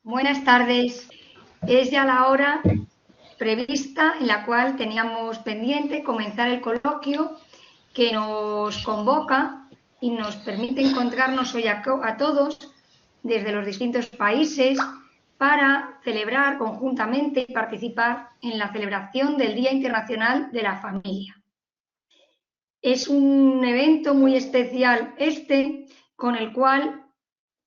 Buenas tardes. Es ya la hora prevista en la cual teníamos pendiente comenzar el coloquio que nos convoca y nos permite encontrarnos hoy a todos desde los distintos países para celebrar conjuntamente y participar en la celebración del Día Internacional de la Familia. Es un evento muy especial con el cual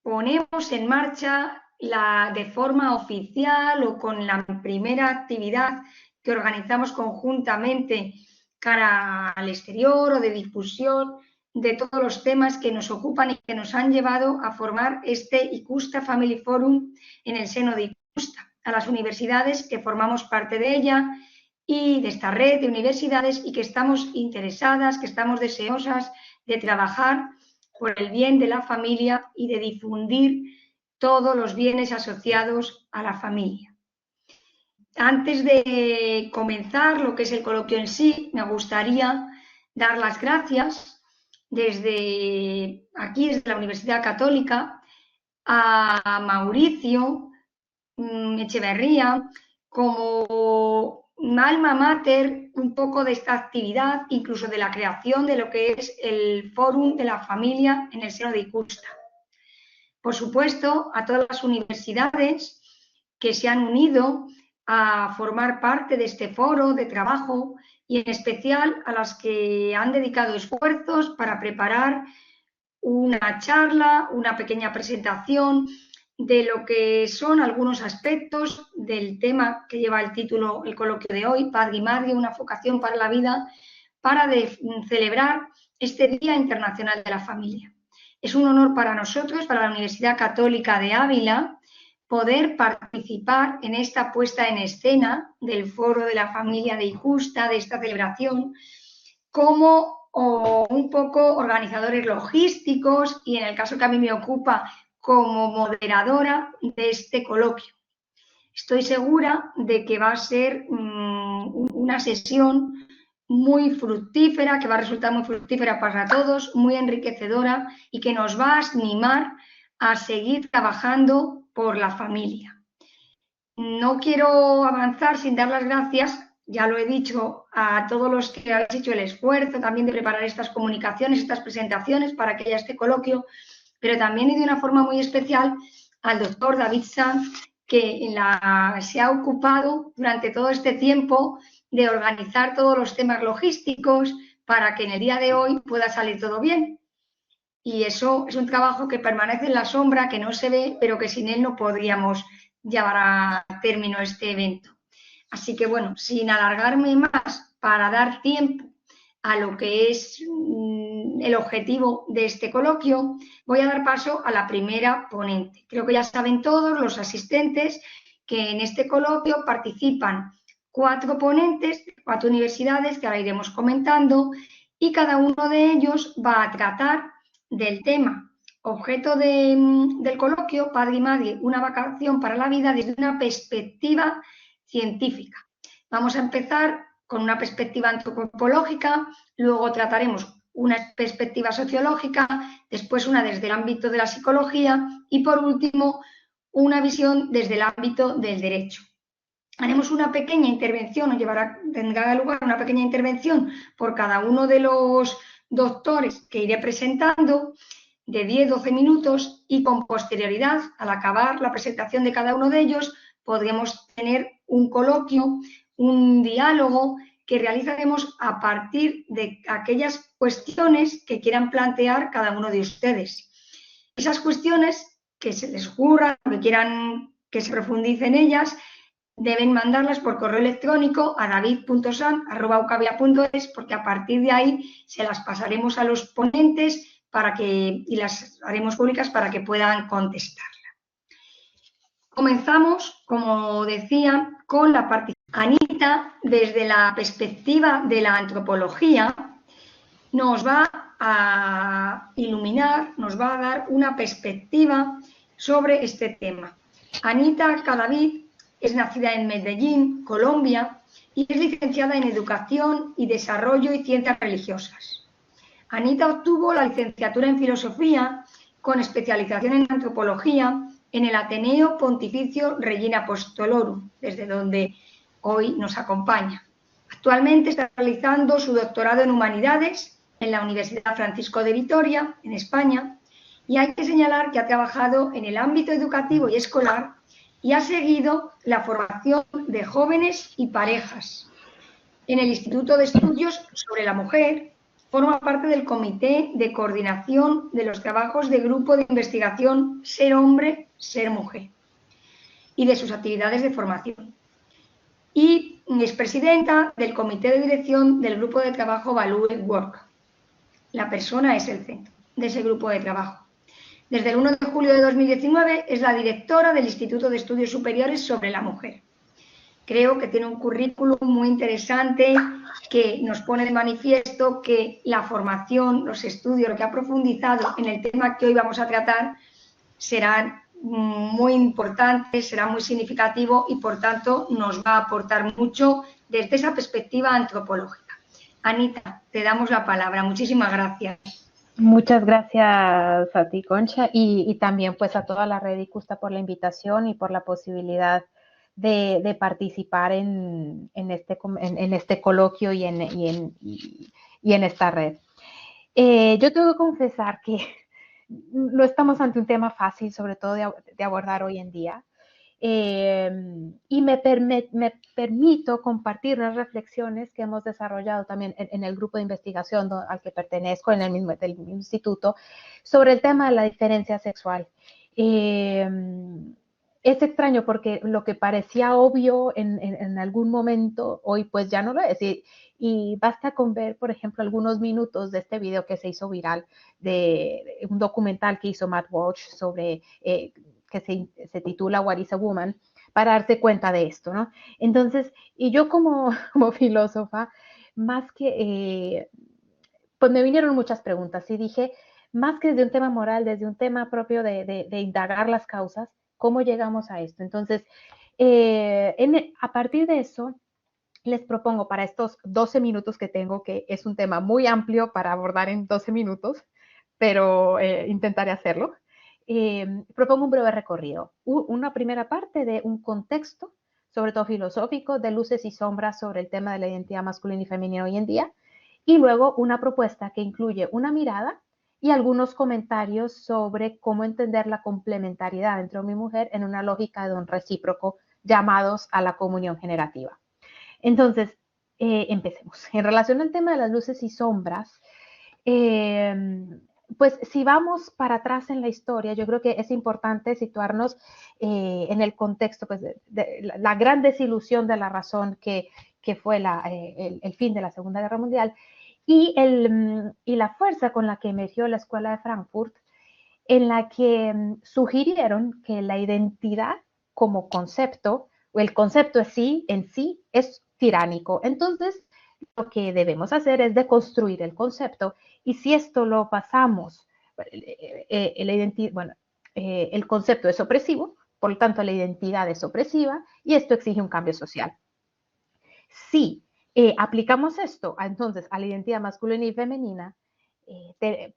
ponemos en marcha de forma oficial o con la primera actividad que organizamos conjuntamente cara al exterior o de difusión de todos los temas que nos ocupan y que nos han llevado a formar este Icusta Family Forum en el seno de Icusta, a las universidades que formamos parte de ella y de esta red de universidades y que estamos interesadas, que estamos deseosas de trabajar por el bien de la familia y de difundir todos los bienes asociados a la familia. Antes de comenzar lo que es el coloquio en sí, me gustaría dar las gracias desde aquí, desde la Universidad Católica, a Mauricio Echeverría como alma mater un poco de esta actividad, incluso de la creación de lo que es el Fórum de la Familia en el seno de Icusta. Por supuesto, a todas las universidades que se han unido a formar parte de este foro de trabajo y en especial a las que han dedicado esfuerzos para preparar una charla, una pequeña presentación de lo que son algunos aspectos del tema que lleva el título, el coloquio de hoy, Padre y Madre, una vocación para la vida, para celebrar este Día Internacional de la Familia. Es un honor para nosotros, para la Universidad Católica de Ávila, poder participar en esta puesta en escena del Foro de la Familia de Icusta, de esta celebración, como un poco organizadores logísticos y, en el caso que a mí me ocupa, como moderadora de este coloquio. Estoy segura de que va a ser una sesión muy fructífera, que va a resultar muy fructífera para todos, muy enriquecedora y que nos va a animar a seguir trabajando por la familia. No quiero avanzar sin dar las gracias, ya lo he dicho, a todos los que habéis hecho el esfuerzo también de preparar estas comunicaciones, estas presentaciones para que haya este coloquio, pero también y de una forma muy especial al doctor David Sanz, que se ha ocupado durante todo este tiempo de organizar todos los temas logísticos para que en el día de hoy pueda salir todo bien. Y eso es un trabajo que permanece en la sombra, que no se ve, pero que sin él no podríamos llevar a término este evento. Así que, bueno, sin alargarme más, para dar tiempo a lo que es el objetivo de este coloquio, voy a dar paso a la primera ponente. Creo que ya saben todos los asistentes que en este coloquio participan 4 ponentes, 4 universidades que ahora iremos comentando, y cada uno de ellos va a tratar del tema objeto del coloquio, Padre y Madre, una vocación para la vida desde una perspectiva científica. Vamos a empezar con una perspectiva antropológica, luego trataremos una perspectiva sociológica, después una desde el ámbito de la psicología y, por último, una visión desde el ámbito del derecho. Haremos una pequeña intervención, tendrá lugar una pequeña intervención por cada uno de los doctores que iré presentando, de 10-12 minutos, y con posterioridad, al acabar la presentación de cada uno de ellos, podremos tener un coloquio, un diálogo que realizaremos a partir de aquellas cuestiones que quieran plantear cada uno de ustedes. Esas cuestiones que se les ocurran, que quieran que se profundice en ellas, deben mandarlas por correo electrónico a david.san@ucavia.es, porque a partir de ahí se las pasaremos a los ponentes y las haremos públicas para que puedan contestarla. Comenzamos, como decía, con la participación. Anita, desde la perspectiva de la antropología, nos va a iluminar, nos va a dar una perspectiva sobre este tema. Anita Cadavid es nacida en Medellín, Colombia, y es licenciada en Educación y Desarrollo y Ciencias Religiosas. Anita obtuvo la licenciatura en Filosofía con especialización en Antropología en el Ateneo Pontificio Regina Apostolorum, desde donde hoy nos acompaña. Actualmente está realizando su doctorado en Humanidades en la Universidad Francisco de Vitoria, en España, y hay que señalar que ha trabajado en el ámbito educativo y escolar y ha seguido la formación de jóvenes y parejas. En el Instituto de Estudios sobre la Mujer forma parte del Comité de Coordinación de los Trabajos de Grupo de Investigación Ser Hombre, Ser Mujer y de sus actividades de formación. Y es presidenta del Comité de Dirección del Grupo de Trabajo Value Work. La persona es el centro de ese grupo de trabajo. Desde el 1 de julio de 2019 es la directora del Instituto de Estudios Superiores sobre la Mujer. Creo que tiene un currículum muy interesante que nos pone de manifiesto que la formación, los estudios, lo que ha profundizado en el tema que hoy vamos a tratar serán muy importantes, será muy significativo y, por tanto, nos va a aportar mucho desde esa perspectiva antropológica. Anita, te damos la palabra. Muchísimas gracias. Muchas gracias a ti, Concha, y también pues a toda la red ICUSTA por la invitación y por la posibilidad de participar en este coloquio y en esta red. Yo tengo que confesar que no estamos ante un tema fácil, sobre todo de abordar hoy en día. Y me permito compartir unas reflexiones que hemos desarrollado también en el grupo de investigación al que pertenezco, del mismo instituto, sobre el tema de la diferencia sexual. Es extraño porque lo que parecía obvio en algún momento, hoy pues ya no lo es. Y basta con ver, por ejemplo, algunos minutos de este video que se hizo viral, de un documental que hizo Matt Walsh sobre... que se titula What is a Woman, para darse cuenta de esto, ¿no? Entonces, y yo como filósofa, más que, pues me vinieron muchas preguntas y dije, más que desde un tema moral, desde un tema propio de indagar las causas, ¿cómo llegamos a esto? Entonces, a partir de eso, les propongo para estos 12 minutos que tengo, que es un tema muy amplio para abordar en 12 minutos, pero intentaré hacerlo. Propongo un breve recorrido. Una primera parte de un contexto, sobre todo filosófico, de luces y sombras sobre el tema de la identidad masculina y femenina hoy en día. Y luego una propuesta que incluye una mirada y algunos comentarios sobre cómo entender la complementariedad entre hombre y mujer en una lógica de don recíproco, llamados a la comunión generativa. Entonces, empecemos. En relación al tema de las luces y sombras, pues si vamos para atrás en la historia, yo creo que es importante situarnos en el contexto pues, de la gran desilusión de la razón que fue el fin de la Segunda Guerra Mundial y la fuerza con la que emergió la Escuela de Frankfurt, en la que sugirieron que la identidad como concepto, o el concepto en sí, es tiránico. Entonces, lo que debemos hacer es deconstruir el concepto, y si esto lo pasamos, el concepto es opresivo, por lo tanto la identidad es opresiva, y esto exige un cambio social. Si aplicamos esto entonces a la identidad masculina y femenina,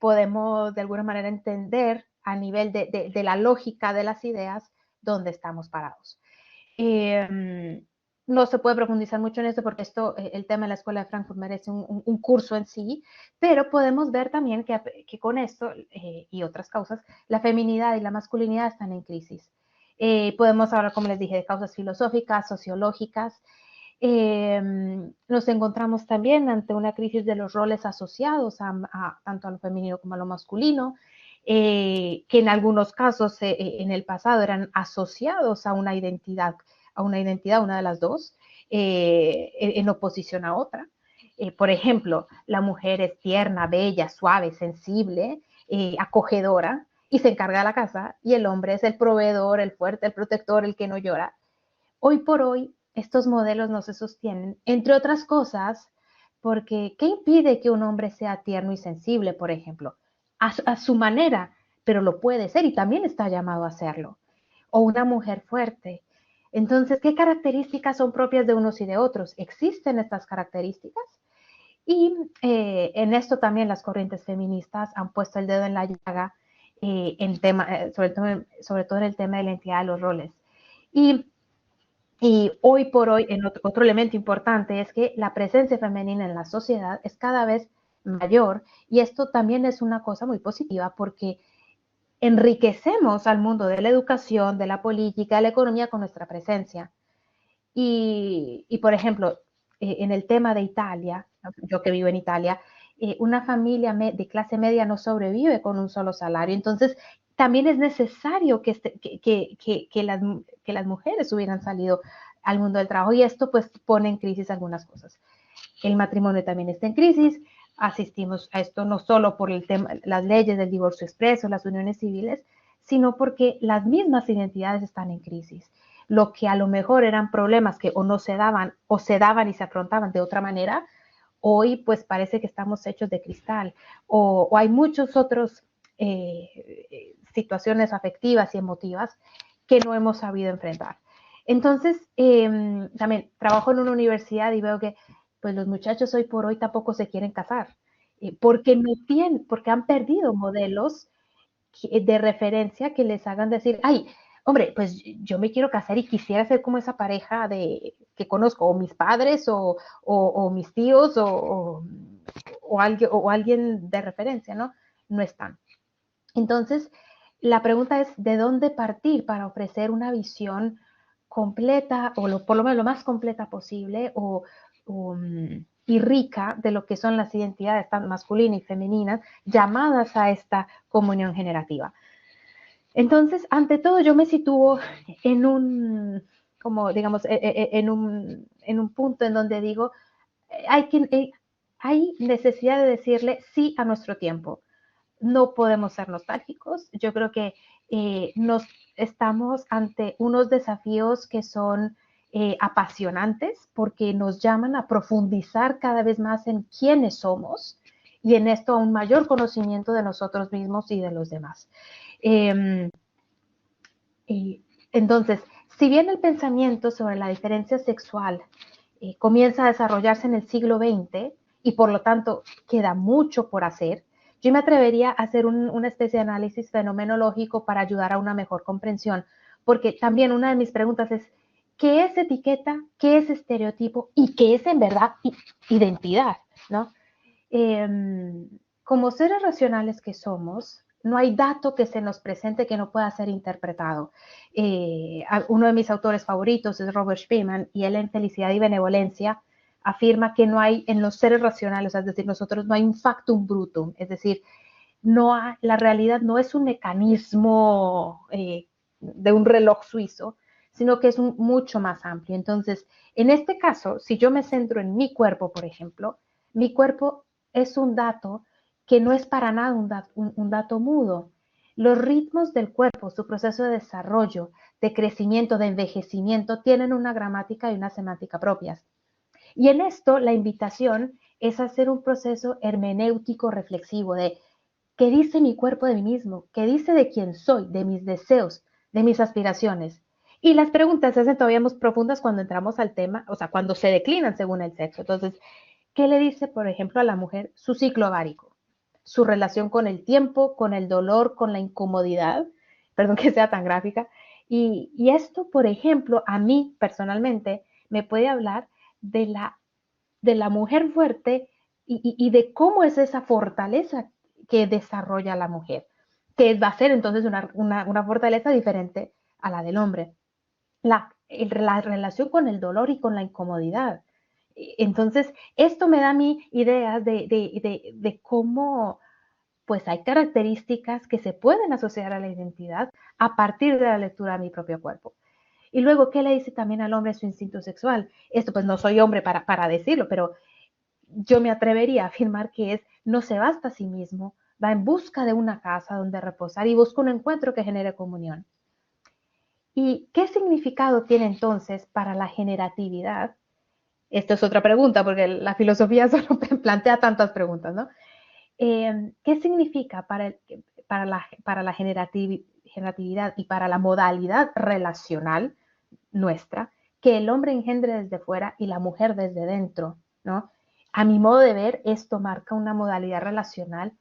podemos de alguna manera entender a nivel de la lógica de las ideas dónde estamos parados. No se puede profundizar mucho en esto porque el tema de la Escuela de Frankfurt merece un curso en sí, pero podemos ver también que con esto y otras causas, la feminidad y la masculinidad están en crisis. Podemos hablar, como les dije, de causas filosóficas, sociológicas. Nos encontramos también ante una crisis de los roles asociados tanto a lo femenino como a lo masculino, que en algunos casos en el pasado eran asociados a una identidad, una de las dos, en oposición a otra. Por ejemplo, la mujer es tierna, bella, suave, sensible, acogedora y se encarga de la casa, y el hombre es el proveedor, el fuerte, el protector, el que no llora. Hoy por hoy, estos modelos no se sostienen, entre otras cosas, porque ¿qué impide que un hombre sea tierno y sensible, por ejemplo? A su manera, pero lo puede ser y también está llamado a hacerlo. O una mujer fuerte. Entonces, ¿qué características son propias de unos y de otros? ¿Existen estas características? Y en esto también las corrientes feministas han puesto el dedo en la llaga sobre todo en el tema de la identidad de los roles. Y hoy por hoy, otro elemento importante es que la presencia femenina en la sociedad es cada vez mayor, y esto también es una cosa muy positiva porque enriquecemos al mundo de la educación, de la política, de la economía con nuestra presencia. Y por ejemplo, en el tema de Italia, yo que vivo en Italia, una familia de clase media no sobrevive con un solo salario. Entonces, también es necesario que las mujeres hubieran salido al mundo del trabajo, y esto pues pone en crisis algunas cosas. El matrimonio también está en crisis. Asistimos a esto no solo por el tema, las leyes del divorcio expreso, las uniones civiles, sino porque las mismas identidades están en crisis. Lo que a lo mejor eran problemas que o no se daban o se daban y se afrontaban de otra manera, hoy pues parece que estamos hechos de cristal, o hay muchos otros situaciones afectivas y emotivas que no hemos sabido enfrentar. Entonces, también trabajo en una universidad y veo que pues los muchachos hoy por hoy tampoco se quieren casar, porque no tienen, porque han perdido modelos de referencia que les hagan decir, ay, hombre, pues yo me quiero casar y quisiera ser como esa pareja que conozco, o mis padres, o mis tíos, o alguien de referencia, ¿no? No están. Entonces, la pregunta es, ¿de dónde partir para ofrecer una visión completa, o por lo menos lo más completa posible, y rica de lo que son las identidades tan masculinas y femeninas llamadas a esta comunión generativa? Entonces, ante todo, yo me sitúo en un, como digamos, en un punto en donde digo, hay necesidad de decirle sí a nuestro tiempo. No podemos ser nostálgicos. Yo creo que nos estamos ante unos desafíos que son apasionantes, porque nos llaman a profundizar cada vez más en quiénes somos, y en esto a un mayor conocimiento de nosotros mismos y de los demás. Eh, entonces, si bien el pensamiento sobre la diferencia sexual comienza a desarrollarse en el siglo XX, y por lo tanto queda mucho por hacer, yo me atrevería a hacer una especie de análisis fenomenológico para ayudar a una mejor comprensión, porque también una de mis preguntas es, ¿qué es etiqueta? ¿Qué es estereotipo? ¿Y qué es en verdad identidad? ¿No? Como seres racionales que somos, no hay dato que se nos presente que no pueda ser interpretado. Uno de mis autores favoritos es Robert Spielman, y él en Felicidad y Benevolencia afirma que no hay en los seres racionales, es decir, nosotros no hay un factum brutum, es decir, la realidad no es un mecanismo de un reloj suizo, sino que es mucho más amplio. Entonces, en este caso, si yo me centro en mi cuerpo, por ejemplo, mi cuerpo es un dato que no es para nada un dato mudo. Los ritmos del cuerpo, su proceso de desarrollo, de crecimiento, de envejecimiento, tienen una gramática y una semántica propias. Y en esto la invitación es hacer un proceso hermenéutico reflexivo de qué dice mi cuerpo de mí mismo, qué dice de quién soy, de mis deseos, de mis aspiraciones. Y las preguntas se hacen todavía más profundas cuando entramos al tema, o sea, cuando se declinan según el sexo. Entonces, ¿qué le dice, por ejemplo, a la mujer su ciclo ovárico? Su relación con el tiempo, con el dolor, con la incomodidad, perdón que sea tan gráfica. Y esto, por ejemplo, a mí personalmente me puede hablar de la mujer fuerte, y de cómo es esa fortaleza que desarrolla la mujer, que va a ser entonces una fortaleza diferente a la del hombre. La relación con el dolor y con la incomodidad. Entonces, esto me da a mí ideas de cómo pues hay características que se pueden asociar a la identidad a partir de la lectura de mi propio cuerpo. Y luego, ¿qué le dice también al hombre su instinto sexual? Esto pues no soy hombre para decirlo, pero yo me atrevería a afirmar que no se basta a sí mismo, va en busca de una casa donde reposar y busca un encuentro que genere comunión. ¿Y qué significado tiene entonces para la generatividad? Esto es otra pregunta, porque la filosofía solo plantea tantas preguntas, ¿no? ¿Qué significa para la generatividad y para la modalidad relacional nuestra que el hombre engendre desde fuera y la mujer desde dentro, ¿no? A mi modo de ver, esto marca una modalidad relacional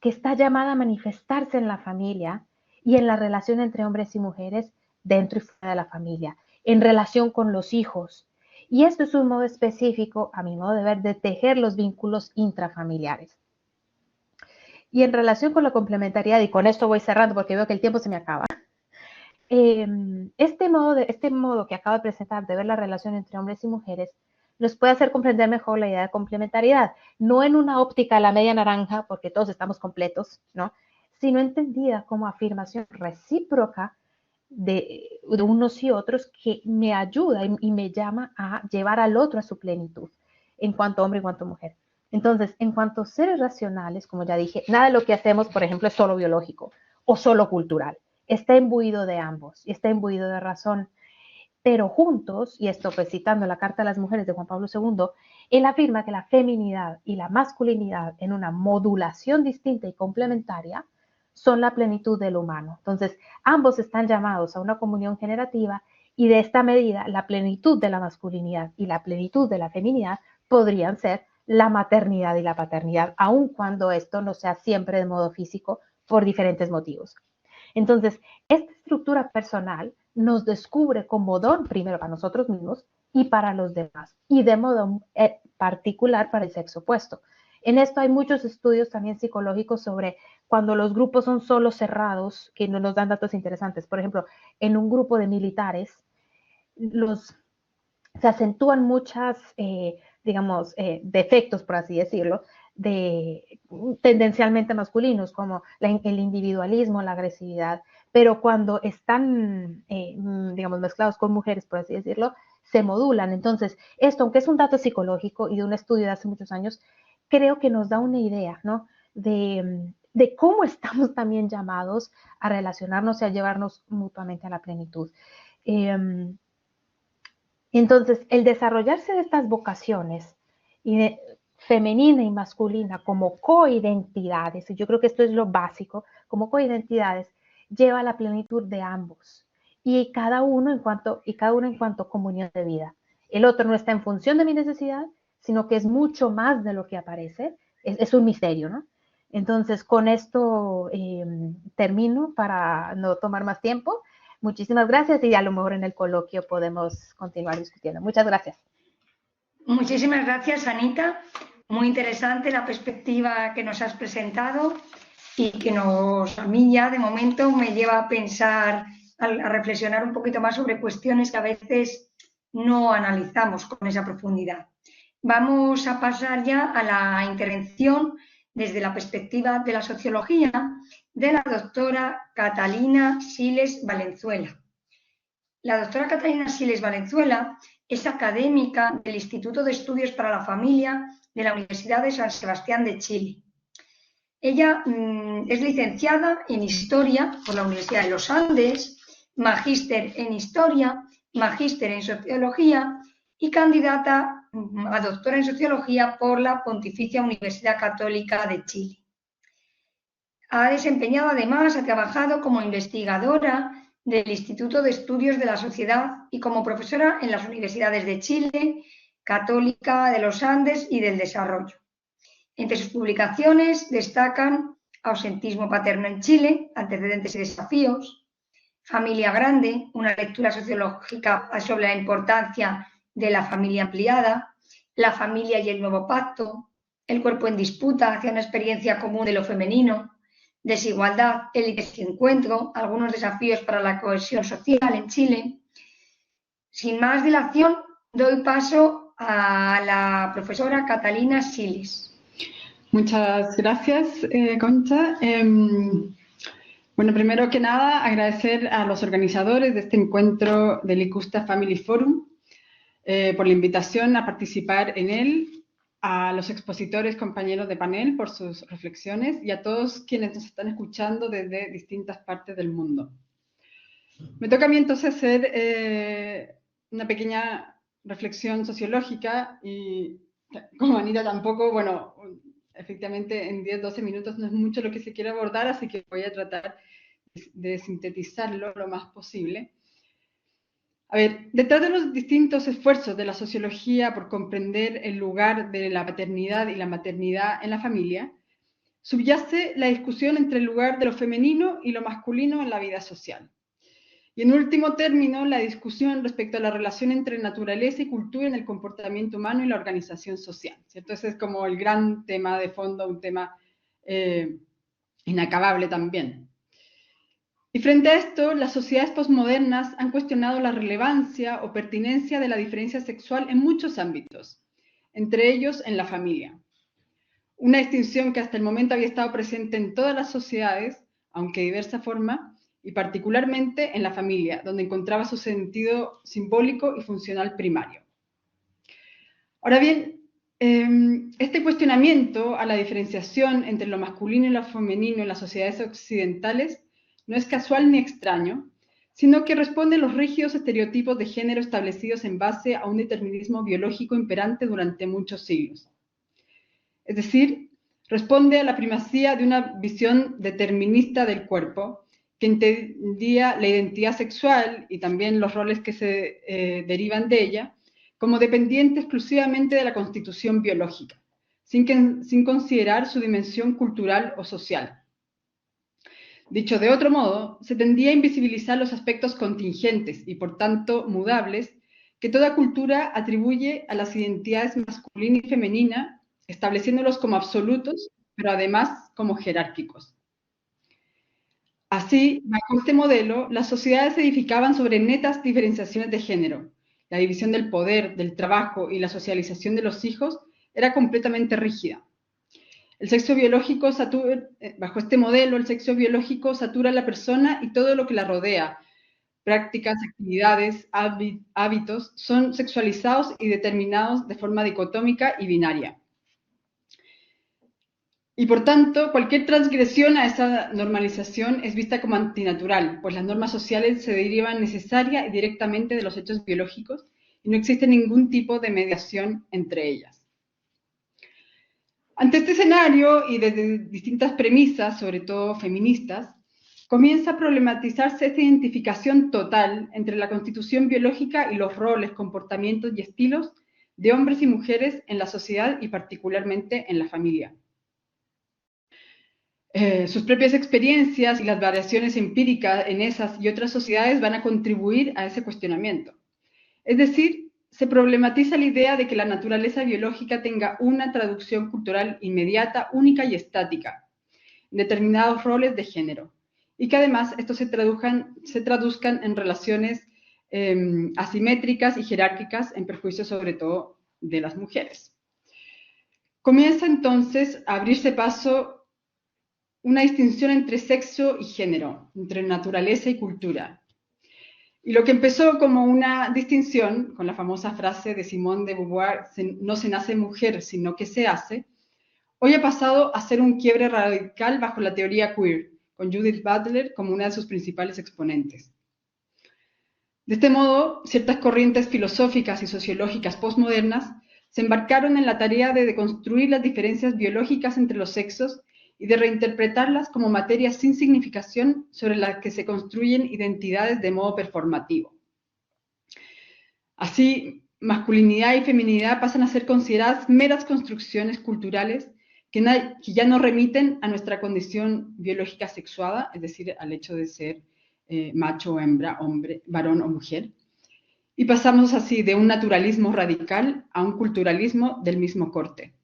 que está llamada a manifestarse en la familia y en la relación entre hombres y mujeres dentro y fuera de la familia, en relación con los hijos. Y esto es un modo específico, a mi modo de ver, de tejer los vínculos intrafamiliares. Y en relación con la complementariedad, y con esto voy cerrando porque veo que el tiempo se me acaba, este modo que acabo de presentar de ver la relación entre hombres y mujeres nos puede hacer comprender mejor la idea de complementariedad, no en una óptica a la media naranja, porque todos estamos completos, ¿no? Sino entendida como afirmación recíproca de unos y otros que me ayuda y me llama a llevar al otro a su plenitud, en cuanto hombre y en cuanto mujer. Entonces, en cuanto a seres racionales, como ya dije, nada de lo que hacemos, por ejemplo, es solo biológico o solo cultural. Está imbuido de ambos y está imbuido de razón. Pero juntos, y esto pues citando la Carta a las Mujeres de Juan Pablo II, él afirma que la feminidad y la masculinidad en una modulación distinta y complementaria son la plenitud del humano. Entonces, ambos están llamados a una comunión generativa y de esta medida la plenitud de la masculinidad y la plenitud de la feminidad podrían ser la maternidad y la paternidad, aun cuando esto no sea siempre de modo físico por diferentes motivos. Entonces, esta estructura personal nos descubre como don primero para nosotros mismos y para los demás, y de modo particular para el sexo opuesto. En esto hay muchos estudios también psicológicos sobre cuando los grupos son solo cerrados, que no nos dan datos interesantes. Por ejemplo, en un grupo de militares, se acentúan muchas, digamos, defectos, por así decirlo, tendencialmente masculinos, como el individualismo, la agresividad, pero cuando están, digamos, mezclados con mujeres, por así decirlo, se modulan. Entonces, esto, aunque es un dato psicológico y de un estudio de hace muchos años, creo que nos da una idea, ¿no? De cómo estamos también llamados a relacionarnos y a llevarnos mutuamente a la plenitud. Entonces, el desarrollarse de estas vocaciones femenina y masculina como coidentidades, y yo creo que esto es lo básico, como coidentidades, lleva a la plenitud de ambos y cada uno en cuanto comunión de vida. El otro no está en función de mi necesidad, sino que es mucho más de lo que aparece, es un misterio, ¿no? Entonces, con esto termino para no tomar más tiempo. Muchísimas gracias y a lo mejor en el coloquio podemos continuar discutiendo. Muchas gracias. Muchísimas gracias, Anita. Muy interesante la perspectiva que nos has presentado y que a mí ya de momento me lleva a pensar, a reflexionar un poquito más sobre cuestiones que a veces no analizamos con esa profundidad. Vamos a pasar ya a la intervención desde la perspectiva de la sociología de la doctora Catalina Siles Valenzuela. La doctora Catalina Siles Valenzuela es académica del Instituto de Estudios para la Familia de la Universidad de San Sebastián de Chile. Ella es licenciada en Historia por la Universidad de los Andes, magíster en Historia, magíster en Sociología y candidata a doctora en Sociología por la Pontificia Universidad Católica de Chile. Ha desempeñado además, ha trabajado como investigadora del Instituto de Estudios de la Sociedad y como profesora en las universidades de Chile, Católica de los Andes y del Desarrollo. Entre sus publicaciones destacan Ausentismo paterno en Chile, antecedentes y desafíos, Familia grande, una lectura sociológica sobre la importancia de la familia ampliada, La familia y el nuevo pacto, El cuerpo en disputa hacia una experiencia común de lo femenino, Desigualdad, élites y encuentro, algunos desafíos para la cohesión social en Chile. Sin más dilación, doy paso a la profesora Catalina Siles. Muchas gracias, Concha. Bueno, primero que nada, agradecer a los organizadores de este encuentro del Icusta Family Forum por la invitación a participar en él, a los expositores, compañeros de panel por sus reflexiones y a todos quienes nos están escuchando desde distintas partes del mundo. Me toca a mí entonces hacer una pequeña reflexión sociológica y como Anita tampoco, bueno, efectivamente en 10-12 minutos no es mucho lo que se quiere abordar, así que voy a tratar de sintetizarlo lo más posible. A ver, detrás de los distintos esfuerzos de la sociología por comprender el lugar de la paternidad y la maternidad en la familia, subyace la discusión entre el lugar de lo femenino y lo masculino en la vida social. Y en último término, la discusión respecto a la relación entre naturaleza y cultura en el comportamiento humano y la organización social, ¿cierto? Ese es como el gran tema de fondo, un tema inacabable también. Y frente a esto, las sociedades posmodernas han cuestionado la relevancia o pertinencia de la diferencia sexual en muchos ámbitos, entre ellos en la familia. Una distinción que hasta el momento había estado presente en todas las sociedades, aunque de diversa forma, y particularmente en la familia, donde encontraba su sentido simbólico y funcional primario. Ahora bien, este cuestionamiento a la diferenciación entre lo masculino y lo femenino en las sociedades occidentales no es casual ni extraño, sino que responde a los rígidos estereotipos de género establecidos en base a un determinismo biológico imperante durante muchos siglos. Es decir, responde a la primacía de una visión determinista del cuerpo, que entendía la identidad sexual y también los roles que se derivan de ella como dependiente exclusivamente de la constitución biológica, sin considerar su dimensión cultural o social. Dicho de otro modo, se tendía a invisibilizar los aspectos contingentes y, por tanto, mudables, que toda cultura atribuye a las identidades masculina y femenina, estableciéndolos como absolutos, pero además como jerárquicos. Así, bajo este modelo, las sociedades se edificaban sobre netas diferenciaciones de género. La división del poder, del trabajo y la socialización de los hijos era completamente rígida. El sexo biológico bajo este modelo, el sexo biológico satura a la persona y todo lo que la rodea. Prácticas, actividades, hábitos son sexualizados y determinados de forma dicotómica y binaria. Y por tanto, cualquier transgresión a esa normalización es vista como antinatural, pues las normas sociales se derivan necesaria y directamente de los hechos biológicos y no existe ningún tipo de mediación entre ellas. Ante este escenario y desde distintas premisas, sobre todo feministas, comienza a problematizarse esta identificación total entre la constitución biológica y los roles, comportamientos y estilos de hombres y mujeres en la sociedad y particularmente en la familia. Sus propias experiencias y las variaciones empíricas en esas y otras sociedades van a contribuir a ese cuestionamiento. Es decir, se problematiza la idea de que la naturaleza biológica tenga una traducción cultural inmediata, única y estática, en determinados roles de género, y que además estos se traduzcan en relaciones asimétricas y jerárquicas en perjuicio sobre todo de las mujeres. Comienza entonces a abrirse paso una distinción entre sexo y género, entre naturaleza y cultura. Y lo que empezó como una distinción, con la famosa frase de Simone de Beauvoir, no se nace mujer, sino que se hace, hoy ha pasado a ser un quiebre radical bajo la teoría queer, con Judith Butler como una de sus principales exponentes. De este modo, ciertas corrientes filosóficas y sociológicas postmodernas se embarcaron en la tarea de deconstruir las diferencias biológicas entre los sexos y de reinterpretarlas como materias sin significación sobre las que se construyen identidades de modo performativo. Así, masculinidad y feminidad pasan a ser consideradas meras construcciones culturales que ya no remiten a nuestra condición biológica sexuada, es decir, al hecho de ser macho o hembra, hombre, varón o mujer, y pasamos así de un naturalismo radical a un culturalismo del mismo corte.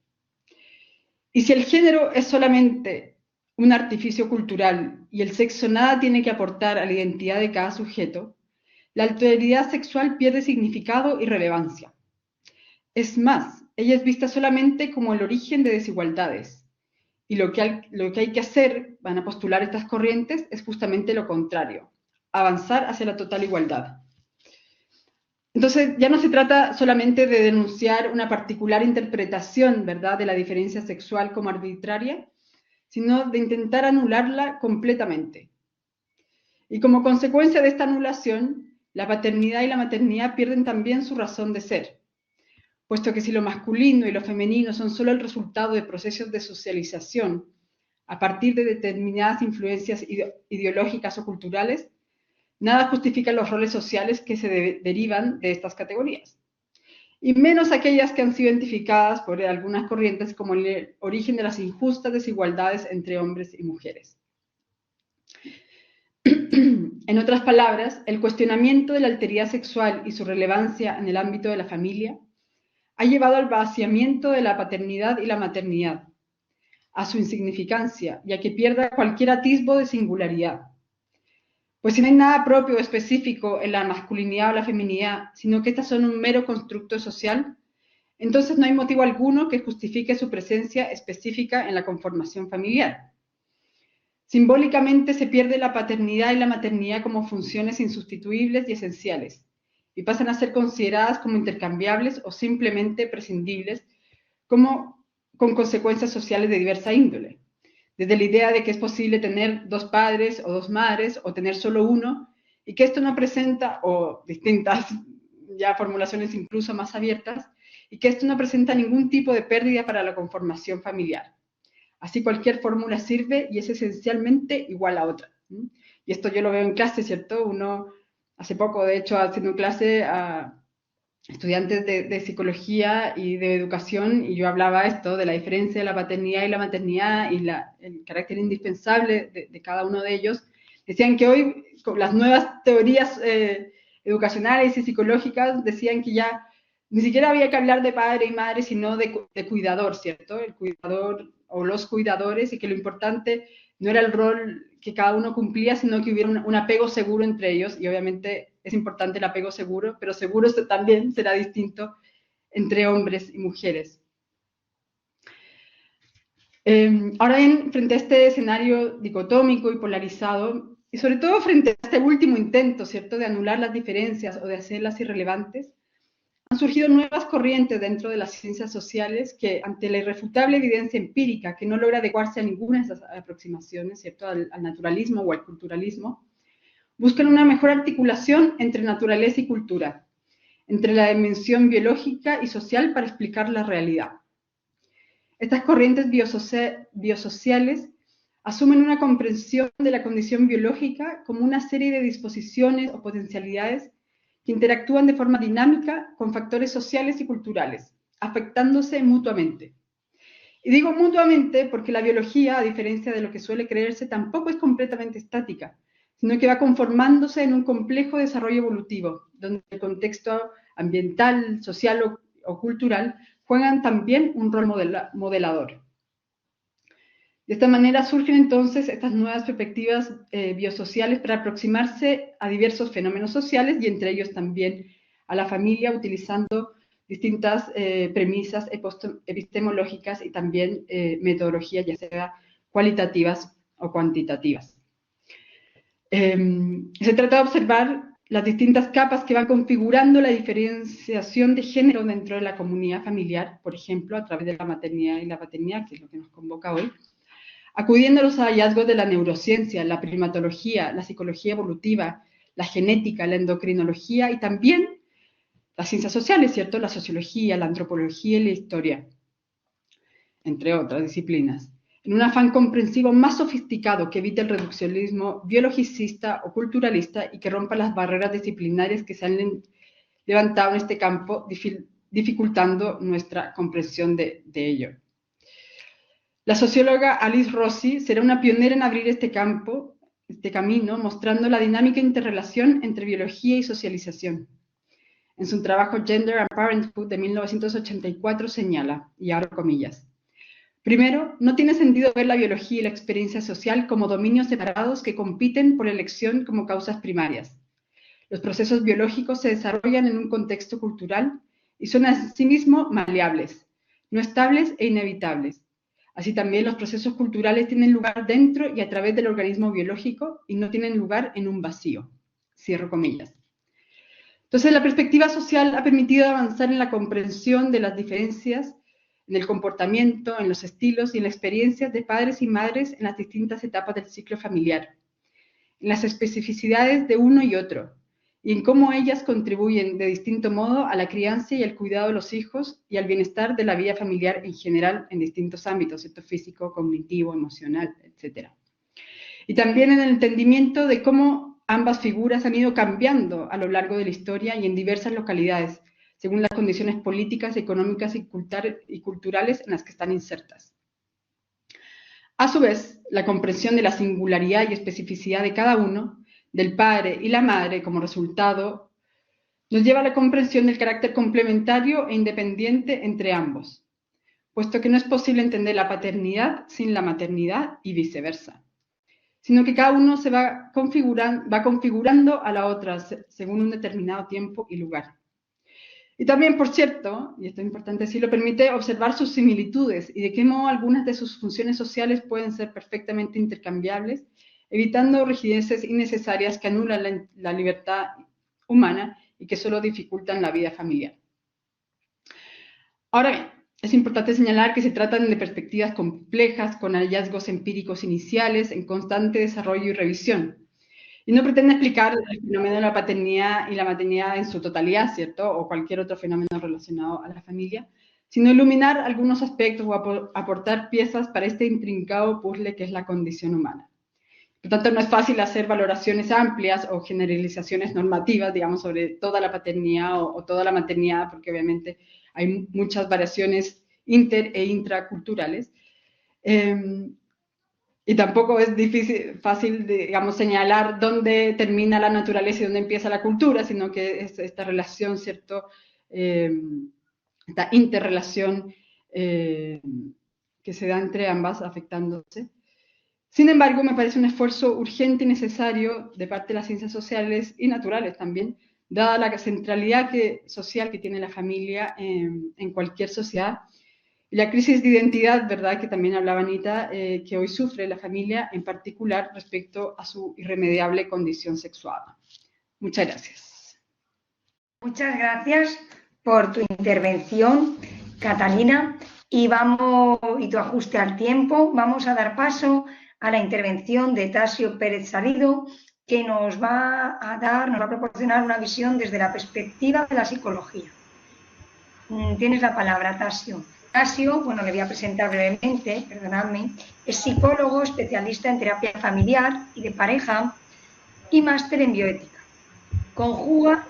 Y si el género es solamente un artificio cultural y el sexo nada tiene que aportar a la identidad de cada sujeto, la alteridad sexual pierde significado y relevancia. Es más, ella es vista solamente como el origen de desigualdades. Y lo que hay que hacer, van a postular estas corrientes, es justamente lo contrario, avanzar hacia la total igualdad. Entonces, ya no se trata solamente de denunciar una particular interpretación, ¿verdad?, de la diferencia sexual como arbitraria, sino de intentar anularla completamente. Y como consecuencia de esta anulación, la paternidad y la maternidad pierden también su razón de ser, puesto que si lo masculino y lo femenino son solo el resultado de procesos de socialización a partir de determinadas influencias ideológicas o culturales, nada justifica los roles sociales que se derivan de estas categorías. y menos aquellas que han sido identificadas por algunas corrientes como el origen de las injustas desigualdades entre hombres y mujeres. En otras palabras, el cuestionamiento de la alteridad sexual y su relevancia en el ámbito de la familia ha llevado al vaciamiento de la paternidad y la maternidad, a su insignificancia y a que pierda cualquier atisbo de singularidad. Pues si no hay nada propio o específico en la masculinidad o la feminidad, sino que estas son un mero constructo social, entonces no hay motivo alguno que justifique su presencia específica en la conformación familiar. Simbólicamente se pierde la paternidad y la maternidad como funciones insustituibles y esenciales, y pasan a ser consideradas como intercambiables o simplemente prescindibles, con consecuencias sociales de diversa índole. Desde la idea de que es posible tener dos padres o dos madres, o tener solo uno, y que esto no presenta, o distintas ya formulaciones incluso más abiertas, y que esto no presenta ningún tipo de pérdida para la conformación familiar. Así cualquier fórmula sirve y es esencialmente igual a otra. Y esto yo lo veo en clase, ¿cierto? Uno, hace poco, de hecho, haciendo clase a estudiantes de psicología y de educación, y yo hablaba esto de la diferencia de la paternidad y la maternidad y el carácter indispensable de cada uno de ellos. Decían que hoy, con las nuevas teorías educacionales y psicológicas, decían que ya ni siquiera había que hablar de padre y madre, sino de cuidador, ¿cierto? El cuidador o los cuidadores, y que lo importante no era el rol que cada uno cumplía, sino que hubiera un apego seguro entre ellos, y obviamente es importante el apego seguro, pero seguro también será distinto entre hombres y mujeres. Ahora bien, frente a este escenario dicotómico y polarizado, y sobre todo frente a este último intento, ¿cierto?, de anular las diferencias o de hacerlas irrelevantes, han surgido nuevas corrientes dentro de las ciencias sociales que, ante la irrefutable evidencia empírica que no logra adecuarse a ninguna de esas aproximaciones, ¿cierto?, al naturalismo o al culturalismo, buscan una mejor articulación entre naturaleza y cultura, entre la dimensión biológica y social para explicar la realidad. Estas corrientes biosociales asumen una comprensión de la condición biológica como una serie de disposiciones o potencialidades que interactúan de forma dinámica con factores sociales y culturales, afectándose mutuamente. Y digo mutuamente porque la biología, a diferencia de lo que suele creerse, tampoco es completamente estática, sino que va conformándose en un complejo desarrollo evolutivo, donde el contexto ambiental, social o cultural juegan también un rol modelador. De esta manera surgen entonces estas nuevas perspectivas biosociales para aproximarse a diversos fenómenos sociales y entre ellos también a la familia, utilizando distintas premisas epistemológicas y también metodologías, ya sea cualitativas o cuantitativas. Se trata de observar las distintas capas que van configurando la diferenciación de género dentro de la comunidad familiar, por ejemplo, a través de la maternidad y la paternidad, que es lo que nos convoca hoy, acudiendo a los hallazgos de la neurociencia, la primatología, la psicología evolutiva, la genética, la endocrinología y también las ciencias sociales, ¿cierto? La sociología, la antropología y la historia, entre otras disciplinas, en un afán comprensivo más sofisticado que evite el reduccionismo biologicista o culturalista y que rompa las barreras disciplinarias que se han levantado en este campo, dificultando nuestra comprensión de ello. La socióloga Alice Rossi será una pionera en abrir este camino, mostrando la dinámica interrelación entre biología y socialización. En su trabajo Gender and Parenthood de 1984 señala, y abro comillas, primero, no tiene sentido ver la biología y la experiencia social como dominios separados que compiten por elección como causas primarias. Los procesos biológicos se desarrollan en un contexto cultural y son asimismo maleables, no estables e inevitables. Así también los procesos culturales tienen lugar dentro y a través del organismo biológico y no tienen lugar en un vacío. Cierro comillas. Entonces, la perspectiva social ha permitido avanzar en la comprensión de las diferencias en el comportamiento, en los estilos y en las experiencias de padres y madres en las distintas etapas del ciclo familiar, en las especificidades de uno y otro, y en cómo ellas contribuyen de distinto modo a la crianza y al cuidado de los hijos y al bienestar de la vida familiar en general en distintos ámbitos, ¿cierto? Físico, cognitivo, emocional, etc. Y también en el entendimiento de cómo ambas figuras han ido cambiando a lo largo de la historia y en diversas localidades, según las condiciones políticas, económicas y culturales en las que están insertas. A su vez, la comprensión de la singularidad y especificidad de cada uno, del padre y la madre como resultado, nos lleva a la comprensión del carácter complementario e independiente entre ambos, puesto que no es posible entender la paternidad sin la maternidad y viceversa, sino que cada uno se va configurando a la otra según un determinado tiempo y lugar. Y también, por cierto, y esto es importante decirlo, permite observar sus similitudes y de qué modo algunas de sus funciones sociales pueden ser perfectamente intercambiables, evitando rigideces innecesarias que anulan la libertad humana y que solo dificultan la vida familiar. Ahora bien, es importante señalar que se tratan de perspectivas complejas con hallazgos empíricos iniciales en constante desarrollo y revisión. Y no pretende explicar el fenómeno de la paternidad y la maternidad en su totalidad, ¿cierto? O cualquier otro fenómeno relacionado a la familia, sino iluminar algunos aspectos o aportar piezas para este intrincado puzzle que es la condición humana. Por tanto, no es fácil hacer valoraciones amplias o generalizaciones normativas, digamos, sobre toda la paternidad o toda la maternidad, porque obviamente hay muchas variaciones inter e intraculturales. Y tampoco es fácil, digamos, señalar dónde termina la naturaleza y dónde empieza la cultura, sino que es esta relación, ¿cierto? Esta interrelación que se da entre ambas afectándose. Sin embargo, me parece un esfuerzo urgente y necesario de parte de las ciencias sociales y naturales también, dada la centralidad social que tiene la familia en cualquier sociedad. Y la crisis de identidad, ¿verdad?, que también hablaba Anita, que hoy sufre la familia, en particular respecto a su irremediable condición sexual. Muchas gracias. Muchas gracias por tu intervención, Catalina, y tu ajuste al tiempo. Vamos a dar paso a la intervención de Tasio Pérez Salido, que nos va a proporcionar una visión desde la perspectiva de la psicología. Tienes la palabra, Tasio. Tasio, bueno, le voy a presentar brevemente, perdonadme, es psicólogo, especialista en terapia familiar y de pareja y máster en bioética. Conjuga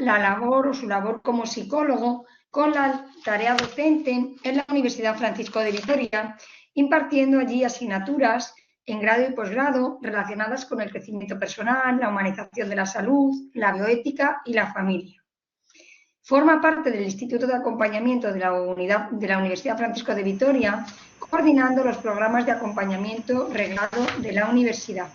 su labor como psicólogo con la tarea docente en la Universidad Francisco de Vitoria, impartiendo allí asignaturas en grado y posgrado relacionadas con el crecimiento personal, la humanización de la salud, la bioética y la familia. Forma parte del Instituto de Acompañamiento de la Universidad Francisco de Vitoria, coordinando los programas de acompañamiento reglado de la universidad.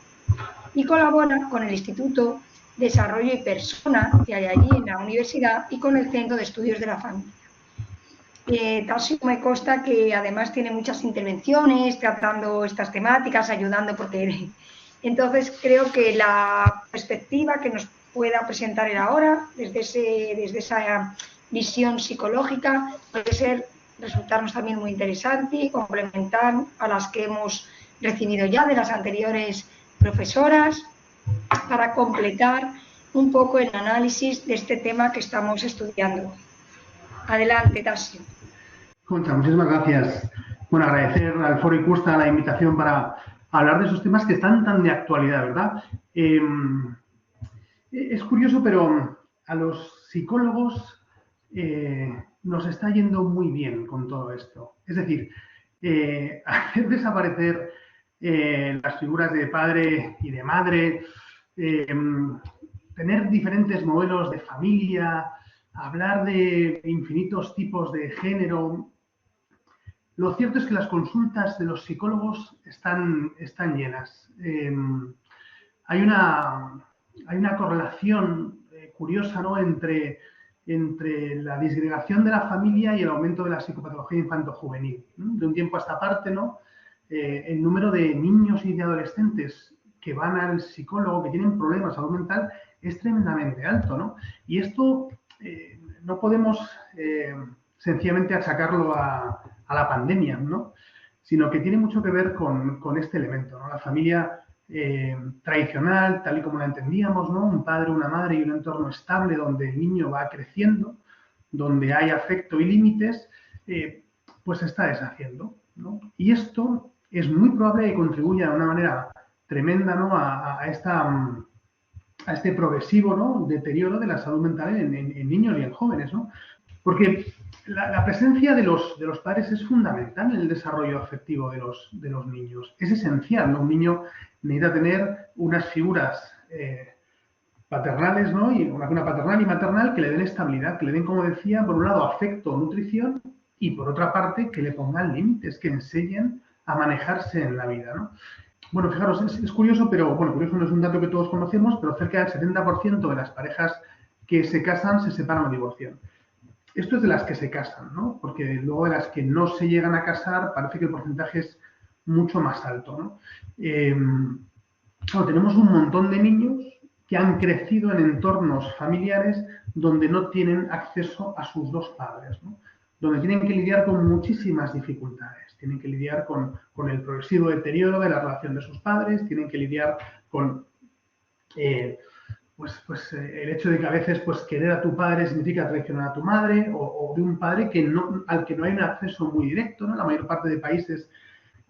Y colabora con el Instituto Desarrollo y Persona que hay allí en la universidad y con el Centro de Estudios de la Familia. Tasio me consta que además tiene muchas intervenciones tratando estas temáticas, ayudando, porque entonces creo que la perspectiva que nos pueda presentar él ahora, desde esa visión psicológica, puede resultarnos también muy interesante y complementar a las que hemos recibido ya de las anteriores profesoras, para completar un poco el análisis de este tema que estamos estudiando. Adelante, Tasio. Concha, muchísimas gracias. Bueno, agradecer al Foro Icusta la invitación para hablar de esos temas que están tan de actualidad, ¿verdad? Es curioso, pero a los psicólogos nos está yendo muy bien con todo esto. Es decir, hacer desaparecer las figuras de padre y de madre, tener diferentes modelos de familia, hablar de infinitos tipos de género. Lo cierto es que las consultas de los psicólogos están llenas. Hay una correlación curiosa, ¿no?, entre la disgregación de la familia y el aumento de la psicopatología infanto-juvenil, ¿no? De un tiempo a esta parte, ¿no?, el número de niños y de adolescentes que van al psicólogo, que tienen problemas de salud mental, es tremendamente alto, ¿no? Y esto no podemos sencillamente achacarlo a la pandemia, ¿no?, sino que tiene mucho que ver con este elemento, ¿no? La familia tradicional, tal y como la entendíamos, ¿no?, un padre, una madre y un entorno estable donde el niño va creciendo, donde hay afecto y límites, pues se está deshaciendo, ¿no? Y esto es muy probable que contribuya de una manera tremenda, ¿no?, a este progresivo, ¿no?, deterioro de la salud mental en niños y en jóvenes, ¿no? Porque la presencia de los padres es fundamental en el desarrollo afectivo de los niños. Es esencial, ¿no? Un niño necesita tener unas figuras paternales, ¿no? Y una paternal y maternal que le den estabilidad, que le den, como decía, por un lado afecto, nutrición, y por otra parte que le pongan límites, que enseñen a manejarse en la vida, ¿no? Bueno, fijaros, es curioso, pero bueno, curioso no es un dato que todos conocemos, pero cerca del 70% de las parejas que se casan se separan o divorcian. Esto es de las que se casan, ¿no? Porque luego de las que no se llegan a casar parece que el porcentaje es mucho más alto, ¿no? Bueno, tenemos un montón de niños que han crecido en entornos familiares donde no tienen acceso a sus dos padres, ¿no? Donde tienen que lidiar con muchísimas dificultades. Tienen que lidiar con el progresivo deterioro de la relación de sus padres, tienen que lidiar con el hecho de que a veces pues, querer a tu padre significa traicionar a tu madre, o de un padre al que no hay un acceso muy directo, ¿no? La mayor parte de países,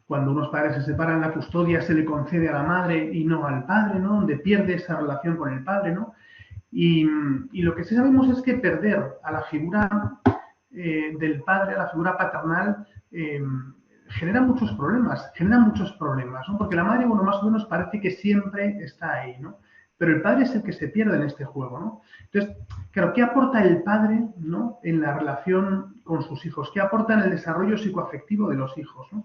cuando unos padres se separan, la custodia se le concede a la madre y no al padre, ¿no? Donde pierde esa relación con el padre, ¿no? Y lo que sí sabemos es que perder a la figura del padre, a la figura paternal, genera muchos problemas, ¿no? Porque la madre, bueno, más o menos parece que siempre está ahí, ¿no? Pero el padre es el que se pierde en este juego, ¿no? Entonces, claro, ¿qué aporta el padre, ¿no? En la relación con sus hijos? ¿Qué aporta en el desarrollo psicoafectivo de los hijos, ¿no?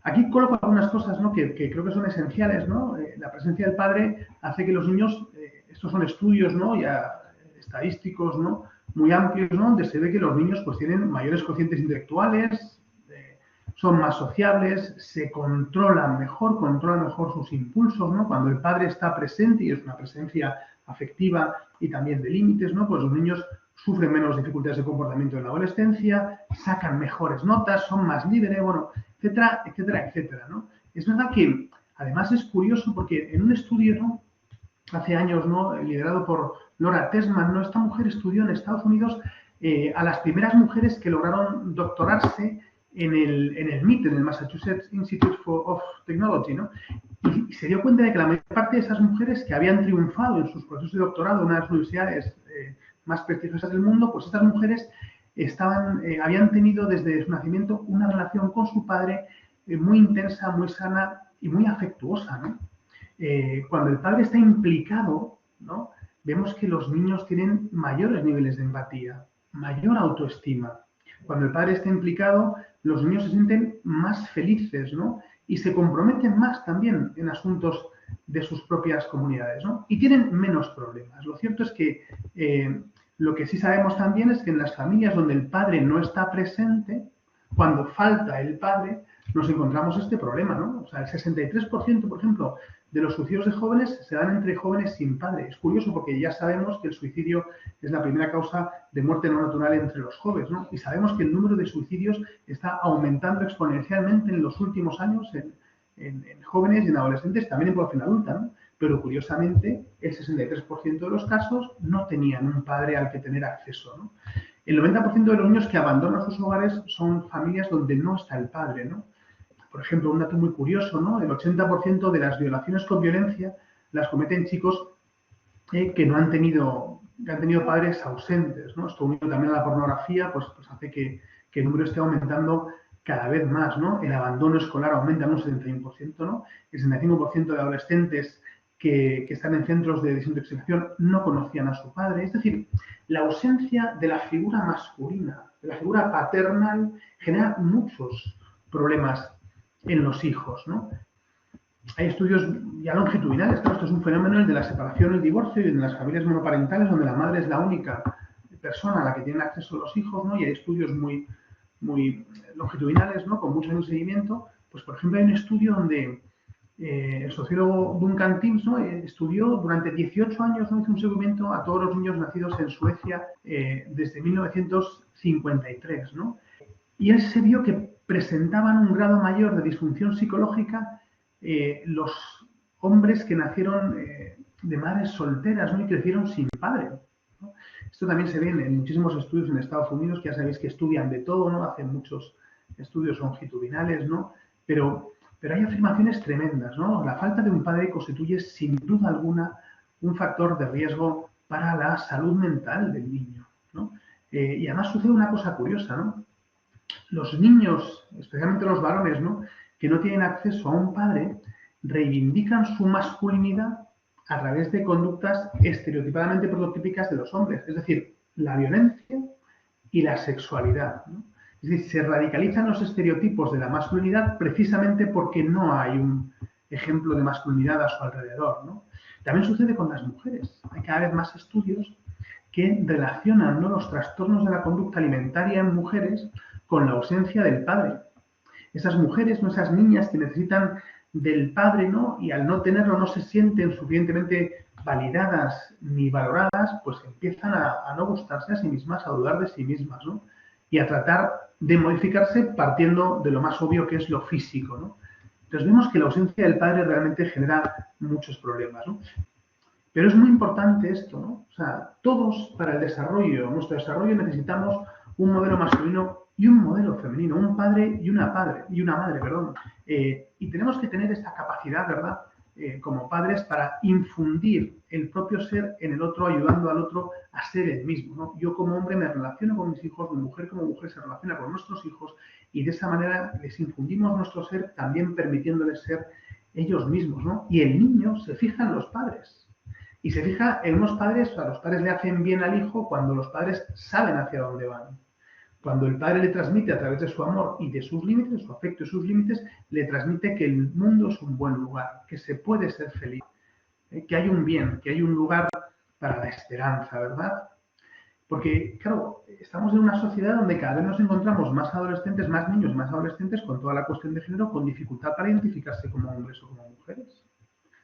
Aquí coloco algunas cosas, ¿no? que creo que son esenciales, ¿no? La presencia del padre hace que los niños, estos son estudios, ¿no? Ya estadísticos, ¿no? Muy amplios, ¿no? Donde se ve que los niños pues tienen mayores cocientes intelectuales, son más sociables, se controlan mejor sus impulsos, ¿no? Cuando el padre está presente y es una presencia afectiva y también de límites, ¿no? Pues los niños sufren menos dificultades de comportamiento en la adolescencia, sacan mejores notas, son más libres, bueno, etcétera, etcétera, etcétera, ¿no? Es verdad que, además, es curioso porque en un estudio, ¿no? Hace años, ¿no? Liderado por Laura Tessman, ¿no? Esta mujer estudió en Estados Unidos a las primeras mujeres que lograron doctorarse en el MIT, en el Massachusetts Institute of Technology, ¿no? Y se dio cuenta de que la mayor parte de esas mujeres que habían triunfado en sus procesos de doctorado en una de las universidades más prestigiosas del mundo, pues estas mujeres habían tenido desde su nacimiento una relación con su padre muy intensa, muy sana y muy afectuosa, ¿no? Cuando el padre está implicado, ¿no? Vemos que los niños tienen mayores niveles de empatía, mayor autoestima. Cuando el padre está implicado, los niños se sienten más felices, ¿no? Y se comprometen más también en asuntos de sus propias comunidades, ¿no? Y tienen menos problemas. Lo cierto es que lo que sí sabemos también es que en las familias donde el padre no está presente, cuando falta el padre, nos encontramos este problema, ¿no? O sea, el 63%, por ejemplo, de los suicidios de jóvenes se dan entre jóvenes sin padre. Es curioso porque ya sabemos que el suicidio es la primera causa de muerte no natural entre los jóvenes, ¿no? Y sabemos que el número de suicidios está aumentando exponencialmente en los últimos años en jóvenes y en adolescentes, también en población adulta, ¿no? Pero curiosamente, el 63% de los casos no tenían un padre al que tener acceso, ¿no? El 90% de los niños que abandonan sus hogares son familias donde no está el padre, ¿no? Por ejemplo, un dato muy curioso, ¿no? El 80% de las violaciones con violencia las cometen chicos que han tenido padres ausentes, ¿no? Esto unido también a la pornografía, pues hace que el número esté aumentando cada vez más, ¿no? El abandono escolar aumenta en un 71%, ¿no? El 65% de adolescentes que están en centros de desintoxicación no conocían a su padre. Es decir, la ausencia de la figura masculina, de la figura paternal, genera muchos problemas en los hijos, ¿no? Hay estudios ya longitudinales, claro, esto es un fenómeno el de la separación, el divorcio y en las familias monoparentales donde la madre es la única persona a la que tienen acceso los hijos, ¿no? Y hay estudios muy longitudinales, ¿no? Con mucho seguimiento. Pues, por ejemplo, hay un estudio donde el sociólogo Duncan Timms, ¿no? Estudió durante 18 años, ¿no? Hizo un seguimiento a todos los niños nacidos en Suecia desde 1953, ¿no? Y él se vio que presentaban un grado mayor de disfunción psicológica los hombres que nacieron de madres solteras, ¿no? Y crecieron sin padre, ¿no? Esto también se ve en muchísimos estudios en Estados Unidos, que ya sabéis que estudian de todo, ¿no? Hacen muchos estudios longitudinales, ¿no? Pero hay afirmaciones tremendas, ¿no? La falta de un padre constituye sin duda alguna un factor de riesgo para la salud mental del niño, ¿no? Y además sucede una cosa curiosa, ¿no? Los niños, especialmente los varones, ¿no?, que no tienen acceso a un padre, reivindican su masculinidad a través de conductas estereotipadamente prototípicas de los hombres, es decir, la violencia y la sexualidad, ¿no? Es decir, se radicalizan los estereotipos de la masculinidad precisamente porque no hay un ejemplo de masculinidad a su alrededor, ¿no? También sucede con las mujeres. Hay cada vez más estudios que relacionan, ¿no?, los trastornos de la conducta alimentaria en mujeres con la ausencia del padre. Esas mujeres, ¿no?, esas niñas que necesitan del padre, ¿no?, y al no tenerlo no se sienten suficientemente validadas ni valoradas, pues empiezan a no gustarse a sí mismas, a dudar de sí mismas, ¿no?, y a tratar de modificarse partiendo de lo más obvio, que es lo físico, ¿no? Entonces vemos que la ausencia del padre realmente genera muchos problemas, ¿no? Pero es muy importante esto, ¿no? O sea, todos para el desarrollo, nuestro desarrollo, necesitamos un modelo masculino y un modelo femenino, un padre y una madre, perdón. Y tenemos que tener esta capacidad, ¿verdad?, como padres, para infundir el propio ser en el otro, ayudando al otro a ser el mismo, ¿no? Yo como hombre me relaciono con mis hijos, mi mujer como mujer se relaciona con nuestros hijos, y de esa manera les infundimos nuestro ser, también permitiéndoles ser ellos mismos, ¿no? Y el niño se fija en los padres. Y se fija en unos padres, o sea, los padres le hacen bien al hijo cuando los padres saben hacia dónde van. Cuando el padre le transmite a través de su amor y de sus límites, de su afecto y sus límites, le transmite que el mundo es un buen lugar, que se puede ser feliz, que hay un bien, que hay un lugar para la esperanza, ¿verdad? Porque, claro, estamos en una sociedad donde cada vez nos encontramos más adolescentes, más niños, más adolescentes con toda la cuestión de género, con dificultad para identificarse como hombres o como mujeres.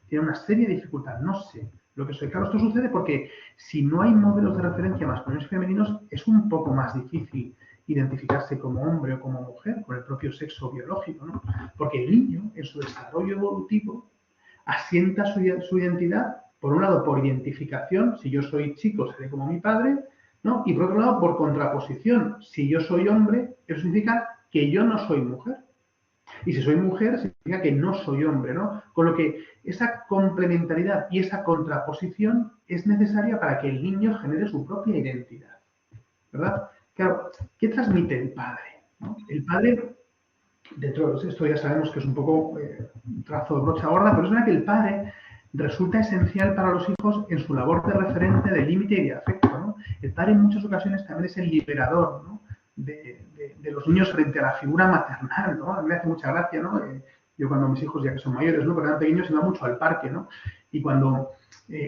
Tiene una serie de dificultades, no sé lo que soy. Claro, esto sucede porque si no hay modelos de referencia masculinos y femeninos, es un poco más difícil identificarse como hombre o como mujer con el propio sexo biológico, ¿no? Porque el niño, en su desarrollo evolutivo, asienta su identidad, por un lado, por identificación, si yo soy chico, seré como mi padre, ¿no? Y por otro lado, por contraposición, si yo soy hombre, eso significa que yo no soy mujer. Y si soy mujer, significa que no soy hombre, ¿no? Con lo que esa complementariedad y esa contraposición es necesaria para que el niño genere su propia identidad, ¿verdad? Claro, ¿qué transmite el padre, ¿no? El padre, dentro de esto ya sabemos que es un poco trazo de brocha gorda, pero es verdad que el padre resulta esencial para los hijos en su labor de referente, de límite y de afecto, ¿no? El padre en muchas ocasiones también es el liberador, ¿no?, de los niños frente a la figura maternal, ¿no? A mí me hace mucha gracia, ¿no? Yo cuando mis hijos, ya que son mayores, ¿no?, pero eran pequeños, iba mucho al parque, ¿no? Y cuando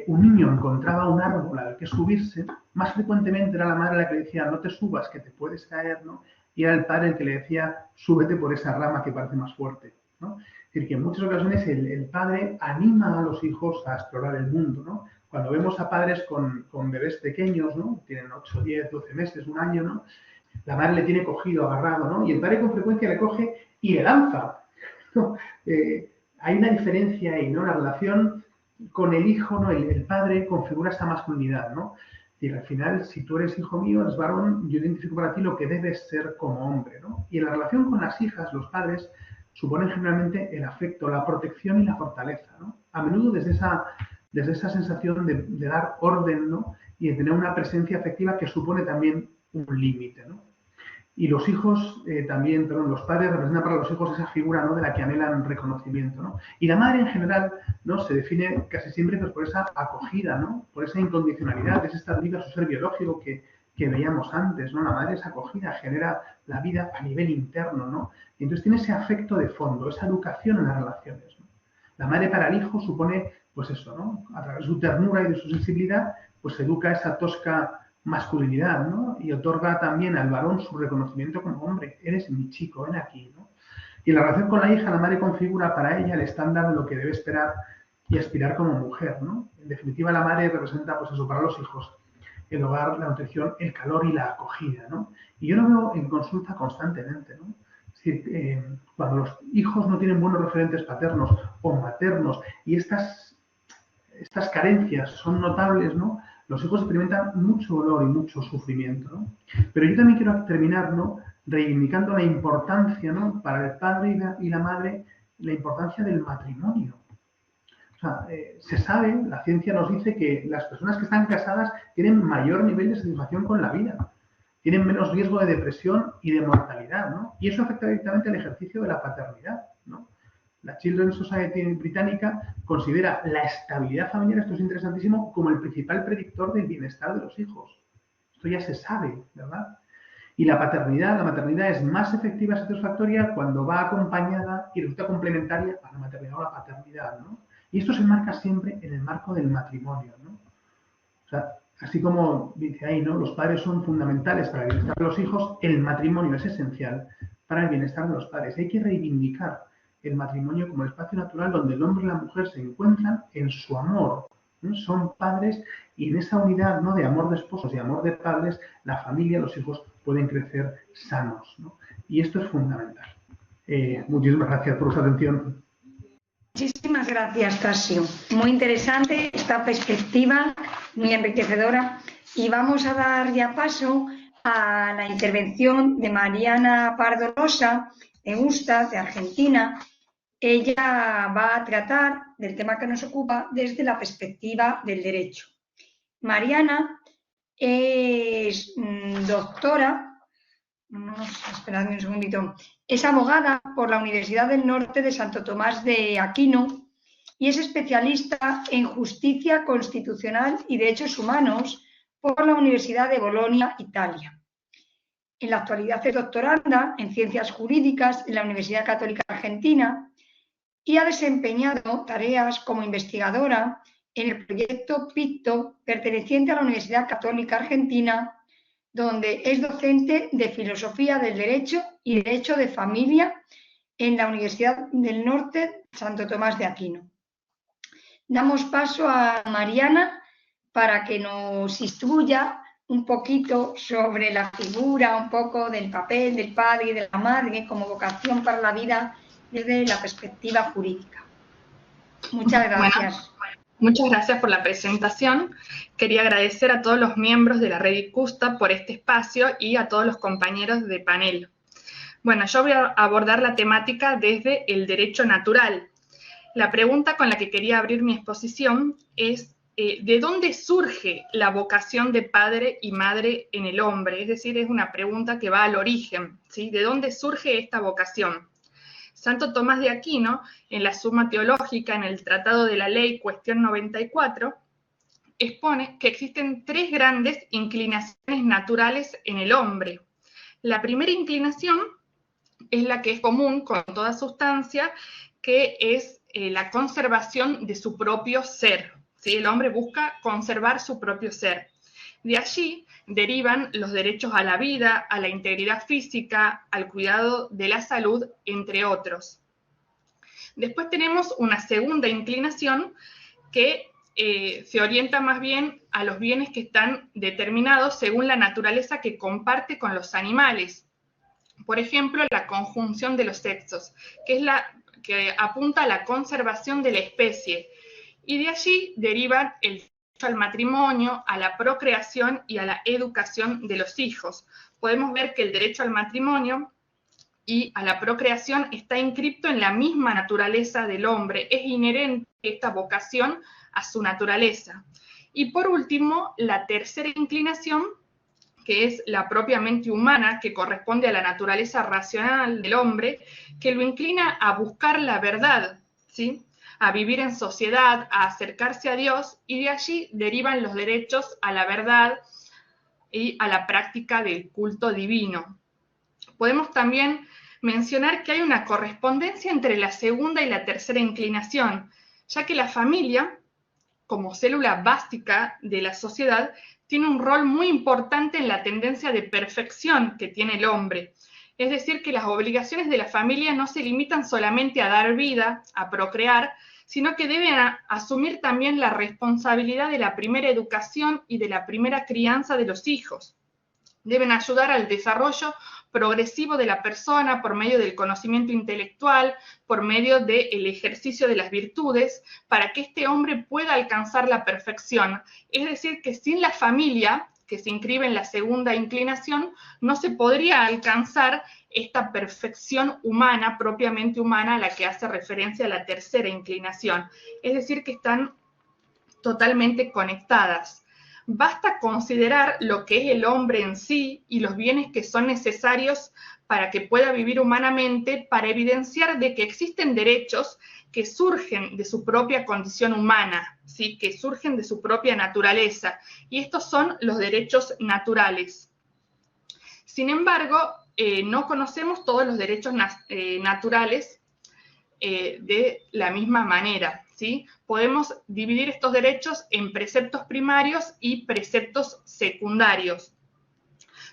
un niño encontraba un árbol al que subirse, más frecuentemente era la madre la que le decía, no te subas, que te puedes caer, ¿no? Y era el padre el que le decía, súbete por esa rama que parece más fuerte, ¿no? Es decir, que en muchas ocasiones el padre anima a los hijos a explorar el mundo, ¿no? Cuando vemos a padres con bebés pequeños, ¿no?, tienen 8, 10, 12 meses, un año, ¿no?, la madre le tiene cogido, agarrado, ¿no? Y el padre con frecuencia le coge y le lanza, ¿no? Hay una diferencia ahí, ¿no? La relación con el hijo, ¿no? El padre configura esa masculinidad, ¿no? Y al final, si tú eres hijo mío, eres varón, yo identifico para ti lo que debes ser como hombre, ¿no? Y en la relación con las hijas, los padres suponen generalmente el afecto, la protección y la fortaleza, ¿no? A menudo desde esa sensación de dar orden, ¿no?, y de tener una presencia afectiva que supone también un límite, ¿no? Y los hijos también, perdón, los padres representan para los hijos esa figura, ¿no?, de la que anhelan reconocimiento, ¿no? Y la madre en general, ¿no?, se define casi siempre pues, por esa acogida, ¿no?, por esa incondicionalidad, ese estar unido a su ser biológico que veíamos antes, ¿no? La madre es acogida, genera la vida a nivel interno, ¿no? Y entonces tiene ese afecto de fondo, esa educación en las relaciones, ¿no? La madre para el hijo supone, pues eso, ¿no?, a través de su ternura y de su sensibilidad, pues educa esa tosca masculinidad, ¿no? Y otorga también al varón su reconocimiento como hombre. Eres mi chico, ven aquí, ¿no? Y en la relación con la hija, la madre configura para ella el estándar de lo que debe esperar y aspirar como mujer, ¿no? En definitiva, la madre representa, pues eso, para los hijos, el hogar, la nutrición, el calor y la acogida, ¿no? Y yo lo veo en consulta constantemente, ¿no? Es decir, cuando los hijos no tienen buenos referentes paternos o maternos y estas carencias son notables, ¿no?, los hijos experimentan mucho dolor y mucho sufrimiento, ¿no? Pero yo también quiero terminar, ¿no?, reivindicando la importancia, ¿no?, para el padre y la madre, la importancia del matrimonio. O sea, se sabe, la ciencia nos dice que las personas que están casadas tienen mayor nivel de satisfacción con la vida. tienen menos riesgo de depresión y de mortalidad, ¿no? Y eso afecta directamente al ejercicio de la paternidad, ¿no? La Children's Society británica considera la estabilidad familiar, esto es interesantísimo, como el principal predictor del bienestar de los hijos. Esto ya se sabe, ¿verdad? Y la maternidad es más efectiva y satisfactoria cuando va acompañada y resulta complementaria a la maternidad o la paternidad, ¿no? Y esto se enmarca siempre en el marco del matrimonio, ¿no? O sea, así como dice ahí, ¿no? Los padres son fundamentales para el bienestar de los hijos, el matrimonio es esencial para el bienestar de los padres. Hay que reivindicar el matrimonio como el espacio natural donde el hombre y la mujer se encuentran en su amor, ¿no? Son padres y en esa unidad, ¿no?, de amor de esposos y amor de padres, la familia, los hijos pueden crecer sanos, ¿no? Y esto es fundamental. Muchísimas gracias por su atención. Muchísimas gracias, Tasio. Muy interesante esta perspectiva, muy enriquecedora. Y vamos a dar ya paso a la intervención de Mariana Pardo Rosa, de USTA, de Argentina. Ella va a tratar del tema que nos ocupa desde la perspectiva del derecho. Mariana es doctora, esperadme un segundito, es abogada por la Universidad del Norte de Santo Tomás de Aquino y es especialista en justicia constitucional y derechos humanos por la Universidad de Bolonia, Italia. En la actualidad es doctoranda en ciencias jurídicas en la Universidad Católica Argentina y ha desempeñado tareas como investigadora en el proyecto PICTO, perteneciente a la Universidad Católica Argentina, donde es docente de Filosofía del Derecho y Derecho de Familia en la Universidad del Norte Santo Tomás de Aquino. Damos paso a Mariana para que nos instruya un poquito sobre la figura, un poco del papel del padre y de la madre como vocación para la vida desde la perspectiva jurídica. Muchas gracias. Bueno, muchas gracias por la presentación. Quería agradecer a todos los miembros de la red ICUSTA por este espacio y a todos los compañeros de panel. Bueno, yo voy a abordar la temática desde el derecho natural. La pregunta con la que quería abrir mi exposición es ¿de dónde surge la vocación de padre y madre en el hombre? Es decir, es una pregunta que va al origen, ¿sí? ¿De dónde surge esta vocación? Santo Tomás de Aquino, en la Suma Teológica, en el Tratado de la Ley, cuestión 94, expone que existen tres grandes inclinaciones naturales en el hombre. La primera inclinación es la que es común con toda sustancia, que es la conservación de su propio ser. ¿Sí? El hombre busca conservar su propio ser. De allí derivan los derechos a la vida, a la integridad física, al cuidado de la salud, entre otros. Después tenemos una segunda inclinación que se orienta más bien a los bienes que están determinados según la naturaleza que comparte con los animales. Por ejemplo, la conjunción de los sexos, que es la que apunta a la conservación de la especie. Y de allí derivan el derecho al matrimonio, a la procreación y a la educación de los hijos. Podemos ver que el derecho al matrimonio y a la procreación está inscripto en la misma naturaleza del hombre, es inherente esta vocación a su naturaleza. Y por último, la tercera inclinación, que es la propiamente humana, que corresponde a la naturaleza racional del hombre, que lo inclina a buscar la verdad, ¿sí?, a vivir en sociedad, a acercarse a Dios, y de allí derivan los derechos a la verdad y a la práctica del culto divino. Podemos también mencionar que hay una correspondencia entre la segunda y la tercera inclinación, ya que la familia, como célula básica de la sociedad, tiene un rol muy importante en la tendencia de perfección que tiene el hombre. Es decir, que las obligaciones de la familia no se limitan solamente a dar vida, a procrear, sino que deben asumir también la responsabilidad de la primera educación y de la primera crianza de los hijos. Deben ayudar al desarrollo progresivo de la persona por medio del conocimiento intelectual, por medio del ejercicio de las virtudes, para que este hombre pueda alcanzar la perfección. Es decir, que sin la familia, que se inscribe en la segunda inclinación, no se podría alcanzar esta perfección humana, propiamente humana, a la que hace referencia la tercera inclinación. Es decir, que están totalmente conectadas. basta considerar lo que es el hombre en sí y los bienes que son necesarios para que pueda vivir humanamente, para evidenciar de que existen derechos que surgen de su propia condición humana, ¿sí? Que surgen de su propia naturaleza, y estos son los derechos naturales. Sin embargo, no conocemos todos los derechos naturales de la misma manera, ¿sí? Podemos dividir estos derechos en preceptos primarios y preceptos secundarios.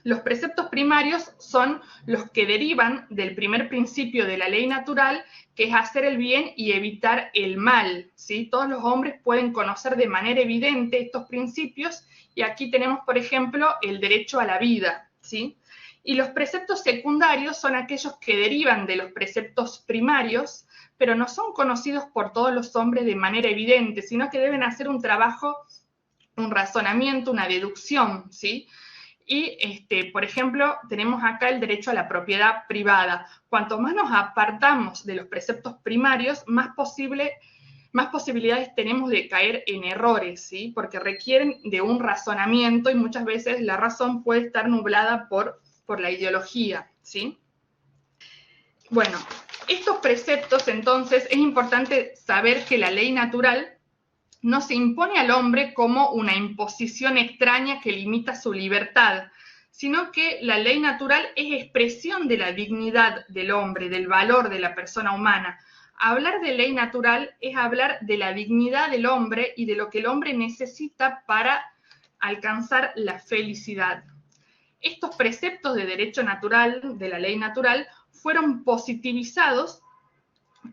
Los preceptos primarios son los que derivan del primer principio de la ley natural, que es hacer el bien y evitar el mal, ¿sí? Todos los hombres pueden conocer de manera evidente estos principios, y aquí tenemos, por ejemplo, el derecho a la vida, ¿sí? Y los preceptos secundarios son aquellos que derivan de los preceptos primarios, pero no son conocidos por todos los hombres de manera evidente, sino que deben hacer un trabajo, un razonamiento, una deducción, ¿sí? Y, por ejemplo, tenemos acá el derecho a la propiedad privada. Cuanto más nos apartamos de los preceptos primarios, más posibilidades tenemos de caer en errores, ¿sí? Porque requieren de un razonamiento, y muchas veces la razón puede estar nublada por la ideología, ¿sí? Bueno, estos preceptos, entonces, es importante saber que la ley natural no se impone al hombre como una imposición extraña que limita su libertad, sino que la ley natural es expresión de la dignidad del hombre, del valor de la persona humana. Hablar de ley natural es hablar de la dignidad del hombre y de lo que el hombre necesita para alcanzar la felicidad. Estos preceptos de derecho natural, de la ley natural, fueron positivizados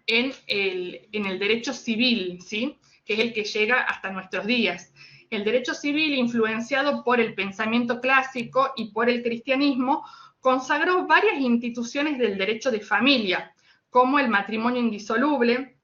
en el derecho civil, ¿sí? Que es el que llega hasta nuestros días. El derecho civil, influenciado por el pensamiento clásico y por el cristianismo, consagró varias instituciones del derecho de familia, como el matrimonio indisoluble,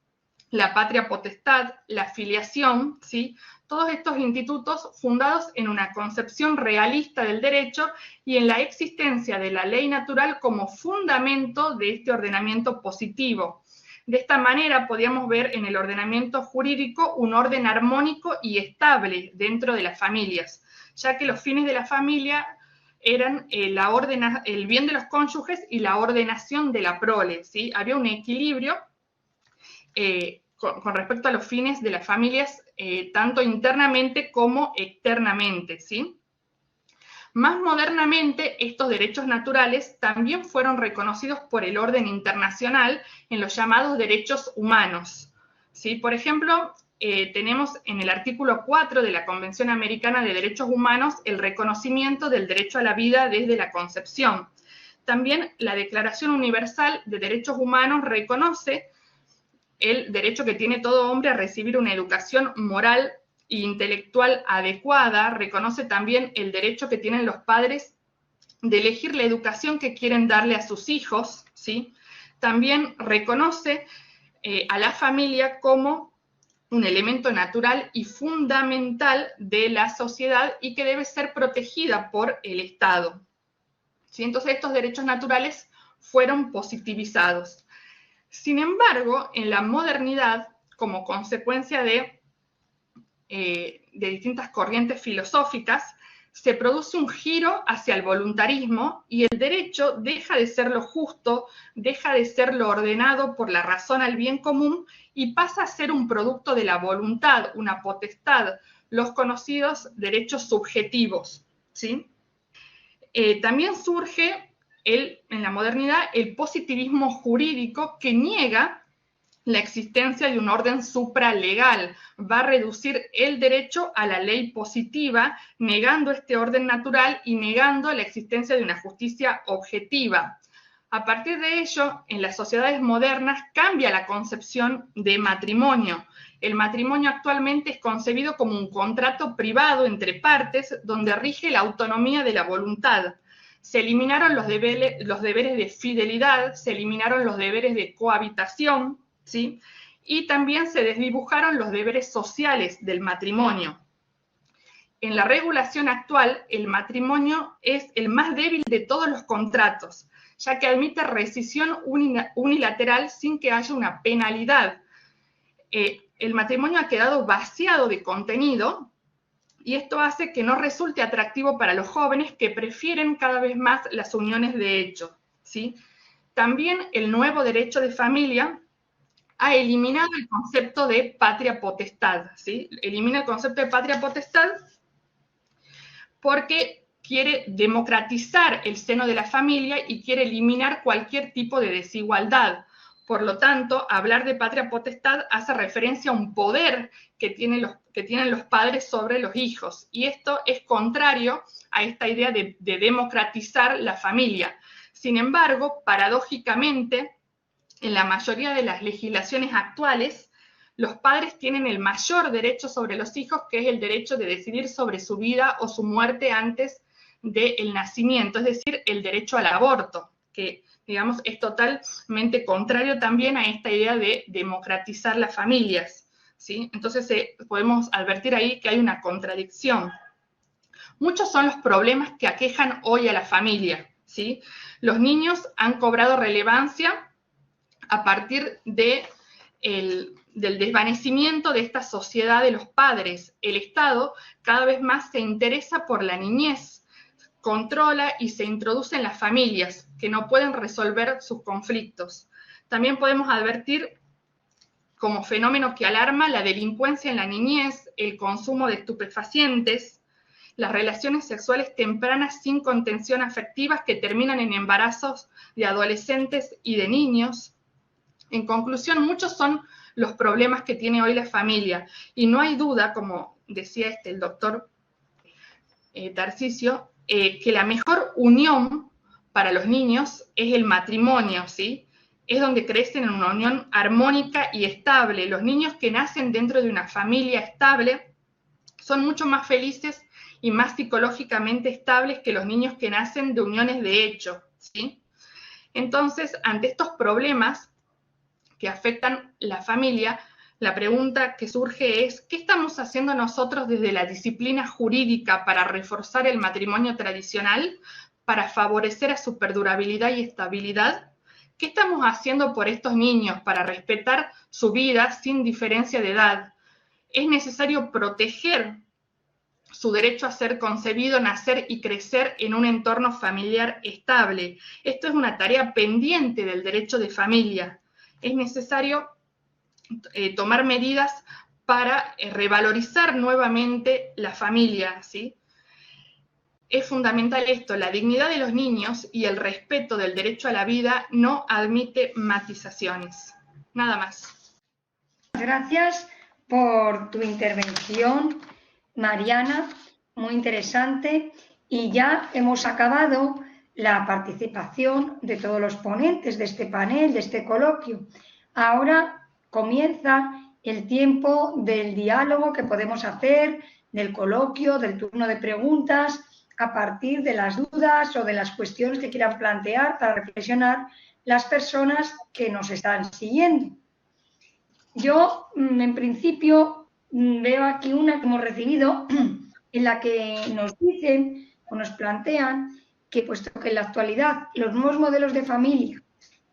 la patria potestad, la filiación, ¿sí? Todos estos institutos fundados en una concepción realista del derecho y en la existencia de la ley natural como fundamento de este ordenamiento positivo. De esta manera podíamos ver en el ordenamiento jurídico un orden armónico y estable dentro de las familias, ya que los fines de la familia eran el bien de los cónyuges y la ordenación de la prole, ¿sí? Había un equilibrio con respecto a los fines de las familias, tanto internamente como externamente, ¿sí? Más modernamente, estos derechos naturales también fueron reconocidos por el orden internacional en los llamados derechos humanos, ¿sí? Por ejemplo, tenemos en el artículo 4 de la Convención Americana de Derechos Humanos el reconocimiento del derecho a la vida desde la concepción. También la Declaración Universal de Derechos Humanos reconoce el derecho que tiene todo hombre a recibir una educación moral e intelectual adecuada, reconoce también el derecho que tienen los padres de elegir la educación que quieren darle a sus hijos, ¿sí? También reconoce a la familia como un elemento natural y fundamental de la sociedad y que debe ser protegida por el Estado, ¿sí? Entonces estos derechos naturales fueron positivizados. Sin embargo, en la modernidad, como consecuencia de distintas corrientes filosóficas, se produce un giro hacia el voluntarismo y el derecho deja de ser lo justo, deja de ser lo ordenado por la razón al bien común y pasa a ser un producto de la voluntad, una potestad, los conocidos derechos subjetivos, ¿sí? También surge en la modernidad el positivismo jurídico que niega la existencia de un orden supralegal, va a reducir el derecho a la ley positiva, negando este orden natural y negando la existencia de una justicia objetiva. A partir de ello, en las sociedades modernas cambia la concepción de matrimonio. El matrimonio actualmente es concebido como un contrato privado entre partes donde rige la autonomía de la voluntad. Se eliminaron los deberes de fidelidad, se eliminaron los deberes de cohabitación, ¿sí? Y también se desdibujaron los deberes sociales del matrimonio. En la regulación actual, el matrimonio es el más débil de todos los contratos, ya que admite rescisión unilateral sin que haya una penalidad. El matrimonio ha quedado vaciado de contenido y esto hace que no resulte atractivo para los jóvenes que prefieren cada vez más las uniones de hecho, ¿sí? También el nuevo derecho de familia ha eliminado el concepto de patria potestad, ¿sí? Elimina el concepto de patria potestad porque quiere democratizar el seno de la familia y quiere eliminar cualquier tipo de desigualdad. Por lo tanto, hablar de patria potestad hace referencia a un poder que tienen los padres sobre los hijos. Y esto es contrario a esta idea de democratizar la familia. Sin embargo, paradójicamente, en la mayoría de las legislaciones actuales, los padres tienen el mayor derecho sobre los hijos, que es el derecho de decidir sobre su vida o su muerte antes del nacimiento, es decir, el derecho al aborto, que, digamos, es totalmente contrario también a esta idea de democratizar las familias, ¿sí? Entonces, podemos advertir ahí que hay una contradicción. Muchos son los problemas que aquejan hoy a la familia, ¿sí? Los niños han cobrado relevancia a partir del desvanecimiento de esta sociedad de los padres. El Estado cada vez más se interesa por la niñez, controla y se introduce en las familias que no pueden resolver sus conflictos. También podemos advertir como fenómeno que alarma la delincuencia en la niñez, el consumo de estupefacientes, las relaciones sexuales tempranas sin contención afectiva que terminan en embarazos de adolescentes y de niños. En conclusión, muchos son los problemas que tiene hoy la familia y no hay duda, como decía el doctor Tarcisio, que la mejor unión para los niños es el matrimonio, ¿sí? Es donde crecen en una unión armónica y estable. Los niños que nacen dentro de una familia estable son mucho más felices y más psicológicamente estables que los niños que nacen de uniones de hecho, ¿sí? Entonces, ante estos problemas que afectan la familia, la pregunta que surge es, ¿qué estamos haciendo nosotros desde la disciplina jurídica para reforzar el matrimonio tradicional, para favorecer a su perdurabilidad y estabilidad? ¿Qué estamos haciendo por estos niños para respetar su vida sin diferencia de edad? Es necesario proteger su derecho a ser concebido, nacer y crecer en un entorno familiar estable. Esto es una tarea pendiente del derecho de familia. Es necesario tomar medidas para revalorizar nuevamente la familia, ¿sí? Es fundamental esto, la dignidad de los niños y el respeto del derecho a la vida no admite matizaciones. Nada más. Gracias por tu intervención, Mariana, muy interesante. Y ya hemos acabado la participación de todos los ponentes de este panel, de este coloquio. Ahora comienza el tiempo del diálogo que podemos hacer, del coloquio, del turno de preguntas, a partir de las dudas o de las cuestiones que quieran plantear para reflexionar las personas que nos están siguiendo. Yo, en principio, veo aquí una que hemos recibido en la que nos dicen o nos plantean que, puesto que en la actualidad los nuevos modelos de familia,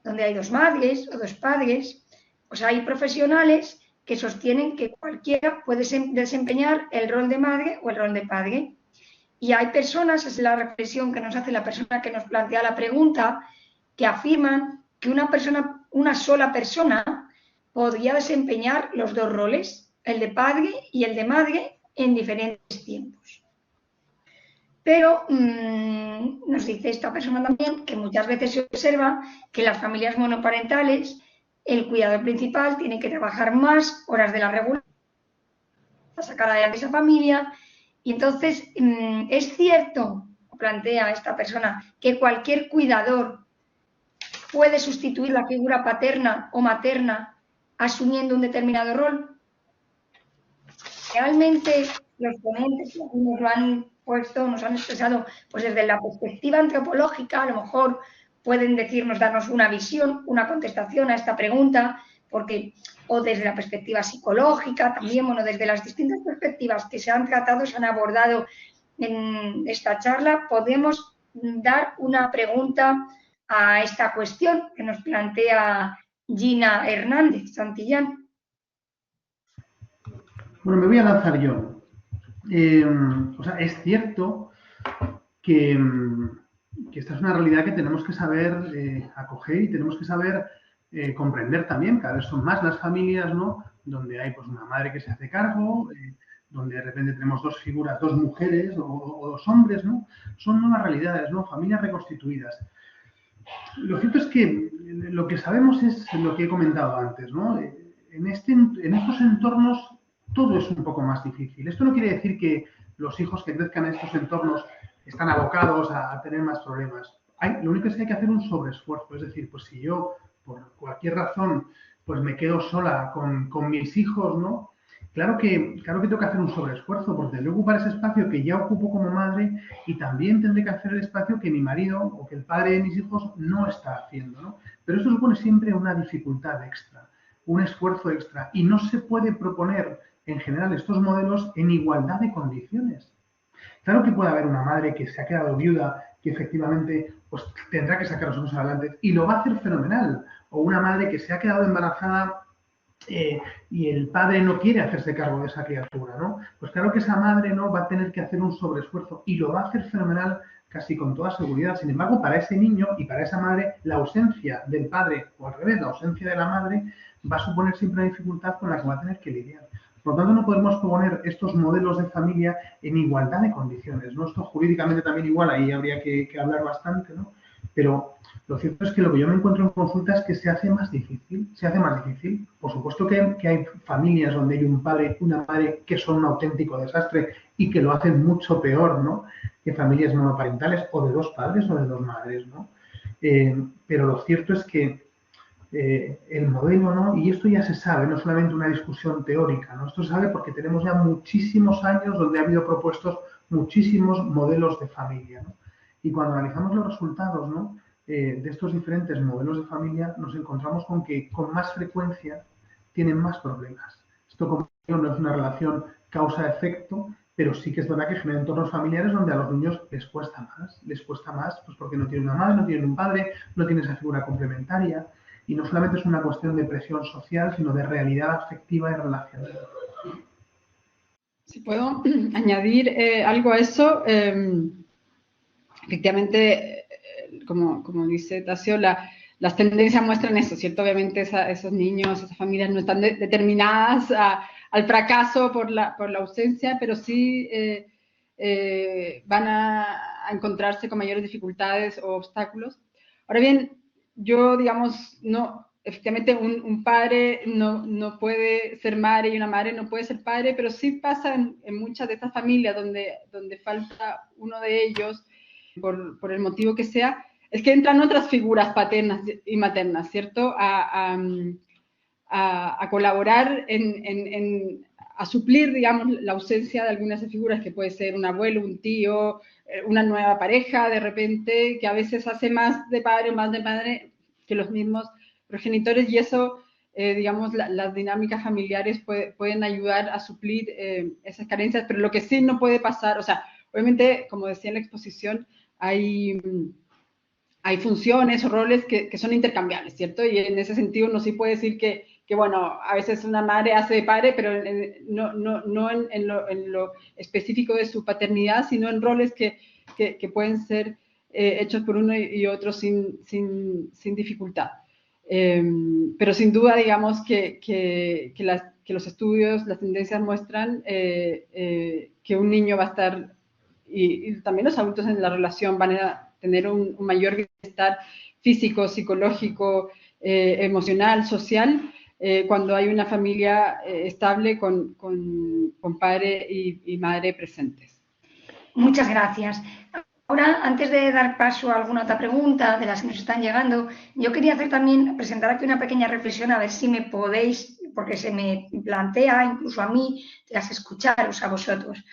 donde hay dos madres o dos padres, pues hay profesionales que sostienen que cualquiera puede desempeñar el rol de madre o el rol de padre. Y hay personas, es la reflexión que nos hace la persona que nos plantea la pregunta, que afirman que una sola persona podría desempeñar los dos roles, el de padre y el de madre, en diferentes tiempos. Pero nos dice esta persona también que muchas veces se observa que en las familias monoparentales el cuidador principal tiene que trabajar más horas de la regular para sacar adelante esa familia. Y entonces, es cierto, plantea esta persona, que cualquier cuidador puede sustituir la figura paterna o materna asumiendo un determinado rol. Realmente los ponentes nos lo han puesto, nos han expresado, pues desde la perspectiva antropológica, a lo mejor pueden decirnos, darnos una visión, una contestación a esta pregunta, porque, o desde la perspectiva psicológica, también, bueno, desde las distintas perspectivas que se han tratado, se han abordado en esta charla, podemos dar una pregunta a esta cuestión que nos plantea Gina Hernández Santillán. Bueno, me voy a lanzar yo. o sea, es cierto que esta es una realidad que tenemos que saber acoger y tenemos que saber comprender también. Cada vez son más las familias, ¿no?, donde hay pues una madre que se hace cargo, donde de repente tenemos dos figuras, dos mujeres o dos hombres, ¿no? Son nuevas realidades, ¿no? Familias reconstituidas. Lo cierto es que lo que sabemos es lo que he comentado antes, ¿no? En estos entornos todo es un poco más difícil. Esto no quiere decir que los hijos que crezcan en estos entornos están abocados a tener más problemas. Lo único es que hay que hacer un sobreesfuerzo. Es decir, pues si yo, por cualquier razón, pues me quedo sola con mis hijos, ¿no? Claro que tengo que hacer un sobreesfuerzo porque tendré que ocupar ese espacio que ya ocupo como madre y también tendré que hacer el espacio que mi marido o que el padre de mis hijos no está haciendo, ¿no? Pero eso supone siempre una dificultad extra, un esfuerzo extra y no se puede proponer en general estos modelos en igualdad de condiciones. Claro que puede haber una madre que se ha quedado viuda, que efectivamente pues, tendrá que sacar los hijos adelante y lo va a hacer fenomenal. O una madre que se ha quedado embarazada y el padre no quiere hacerse cargo de esa criatura, ¿no? Pues claro que esa madre, ¿no?, va a tener que hacer un sobreesfuerzo y lo va a hacer fenomenal casi con toda seguridad. Sin embargo, para ese niño y para esa madre, la ausencia del padre, o al revés, la ausencia de la madre, va a suponer siempre una dificultad con la que va a tener que lidiar. Por lo tanto, no podemos proponer estos modelos de familia en igualdad de condiciones, ¿no? Esto jurídicamente también igual, ahí habría que hablar bastante, ¿no? Pero lo cierto es que lo que yo me encuentro en consulta es que se hace más difícil, Por supuesto que hay familias donde hay un padre y una madre que son un auténtico desastre y que lo hacen mucho peor, ¿no?, que familias monoparentales o de dos padres o de dos madres, ¿no? Pero lo cierto es que el modelo, ¿no?, y esto ya se sabe, no solamente una discusión teórica, ¿no? Esto se sabe porque tenemos ya muchísimos años donde ha habido propuestos muchísimos modelos de familia, ¿no? Y cuando analizamos los resultados, ¿no?, de estos diferentes modelos de familia, nos encontramos con que con más frecuencia tienen más problemas. Esto, como digo, no es una relación causa-efecto, pero sí que es verdad que genera entornos familiares donde a los niños les cuesta más, pues porque no tienen una madre, no tienen un padre, no tienen esa figura complementaria. Y no solamente es una cuestión de presión social, sino de realidad afectiva y relacional. Si puedo añadir algo a eso, efectivamente, como dice Tasio, las tendencias muestran eso, ¿cierto? Obviamente esos niños, esas familias no están determinadas al fracaso por la ausencia, pero sí van a encontrarse con mayores dificultades o obstáculos. Ahora bien, yo, digamos, no, efectivamente un padre no puede ser madre y una madre no puede ser padre, pero sí pasa en muchas de estas familias donde falta uno de ellos, por el motivo que sea, es que entran otras figuras paternas y maternas, ¿cierto?, a colaborar a suplir, digamos, la ausencia de algunas de esas figuras, que puede ser un abuelo, un tío, una nueva pareja, de repente, que a veces hace más de padre o más de madre que los mismos progenitores, y eso, digamos, las dinámicas familiares pueden ayudar a suplir esas carencias, pero lo que sí no puede pasar, o sea, obviamente, como decía en la exposición, hay funciones o roles que son intercambiables, ¿cierto? Y en ese sentido uno sí puede decir que bueno, a veces una madre hace de padre, pero no en lo específico de su paternidad, sino en roles que pueden ser hechos por uno y otro sin dificultad. Pero sin duda, digamos, que los estudios, las tendencias muestran que un niño va a estar, y también los adultos en la relación van a tener un mayor bienestar físico, psicológico, emocional, social, cuando hay una familia estable con padre y madre presentes. Muchas gracias. Ahora, antes de dar paso a alguna otra pregunta de las que nos están llegando, yo quería presentar aquí una pequeña reflexión, a ver si me podéis, porque se me plantea incluso a mí, las escucharos a vosotros.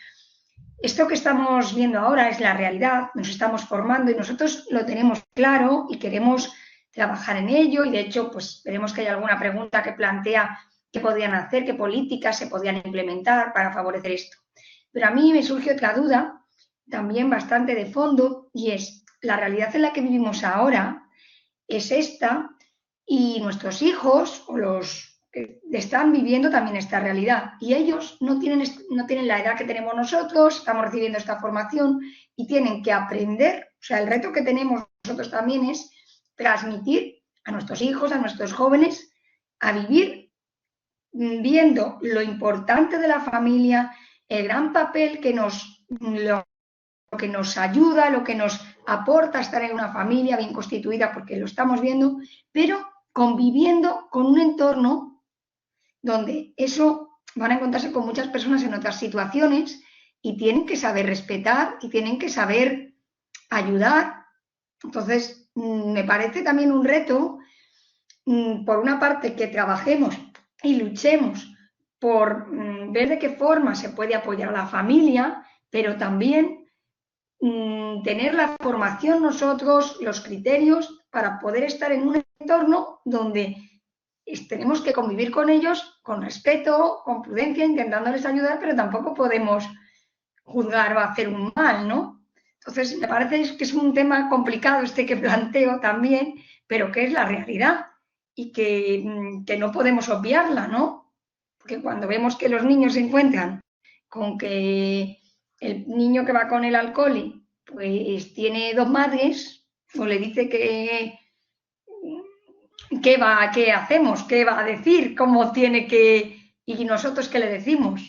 Esto que estamos viendo ahora es la realidad, nos estamos formando y nosotros lo tenemos claro y queremos trabajar en ello, y de hecho pues veremos que hay alguna pregunta que plantea qué podrían hacer, qué políticas se podrían implementar para favorecer esto. Pero a mí me surge otra duda, también bastante de fondo, y es la realidad en la que vivimos ahora es esta, y nuestros hijos o los que están viviendo también esta realidad y ellos no tienen la edad que tenemos nosotros, estamos recibiendo esta formación y tienen que aprender. O sea, el reto que tenemos nosotros también es transmitir a nuestros hijos, a nuestros jóvenes, a vivir viendo lo importante de la familia, el gran papel que lo que nos ayuda, lo que nos aporta estar en una familia bien constituida, porque lo estamos viendo, pero conviviendo con un entorno donde eso van a encontrarse con muchas personas en otras situaciones y tienen que saber respetar y tienen que saber ayudar. Entonces, me parece también un reto, por una parte, que trabajemos y luchemos por ver de qué forma se puede apoyar a la familia, pero también tener la formación nosotros, los criterios para poder estar en un entorno donde tenemos que convivir con ellos con respeto, con prudencia, intentándoles ayudar, pero tampoco podemos juzgar o hacer un mal, ¿no? Entonces, me parece que es un tema complicado este que planteo también, pero que es la realidad y que no podemos obviarla, ¿no? Porque cuando vemos que los niños se encuentran con que el niño que va con el alcohol pues tiene 2 madres, o le dice que ¿qué hacemos? ¿Qué va a decir? ¿Cómo tiene que...? Y nosotros, ¿qué le decimos?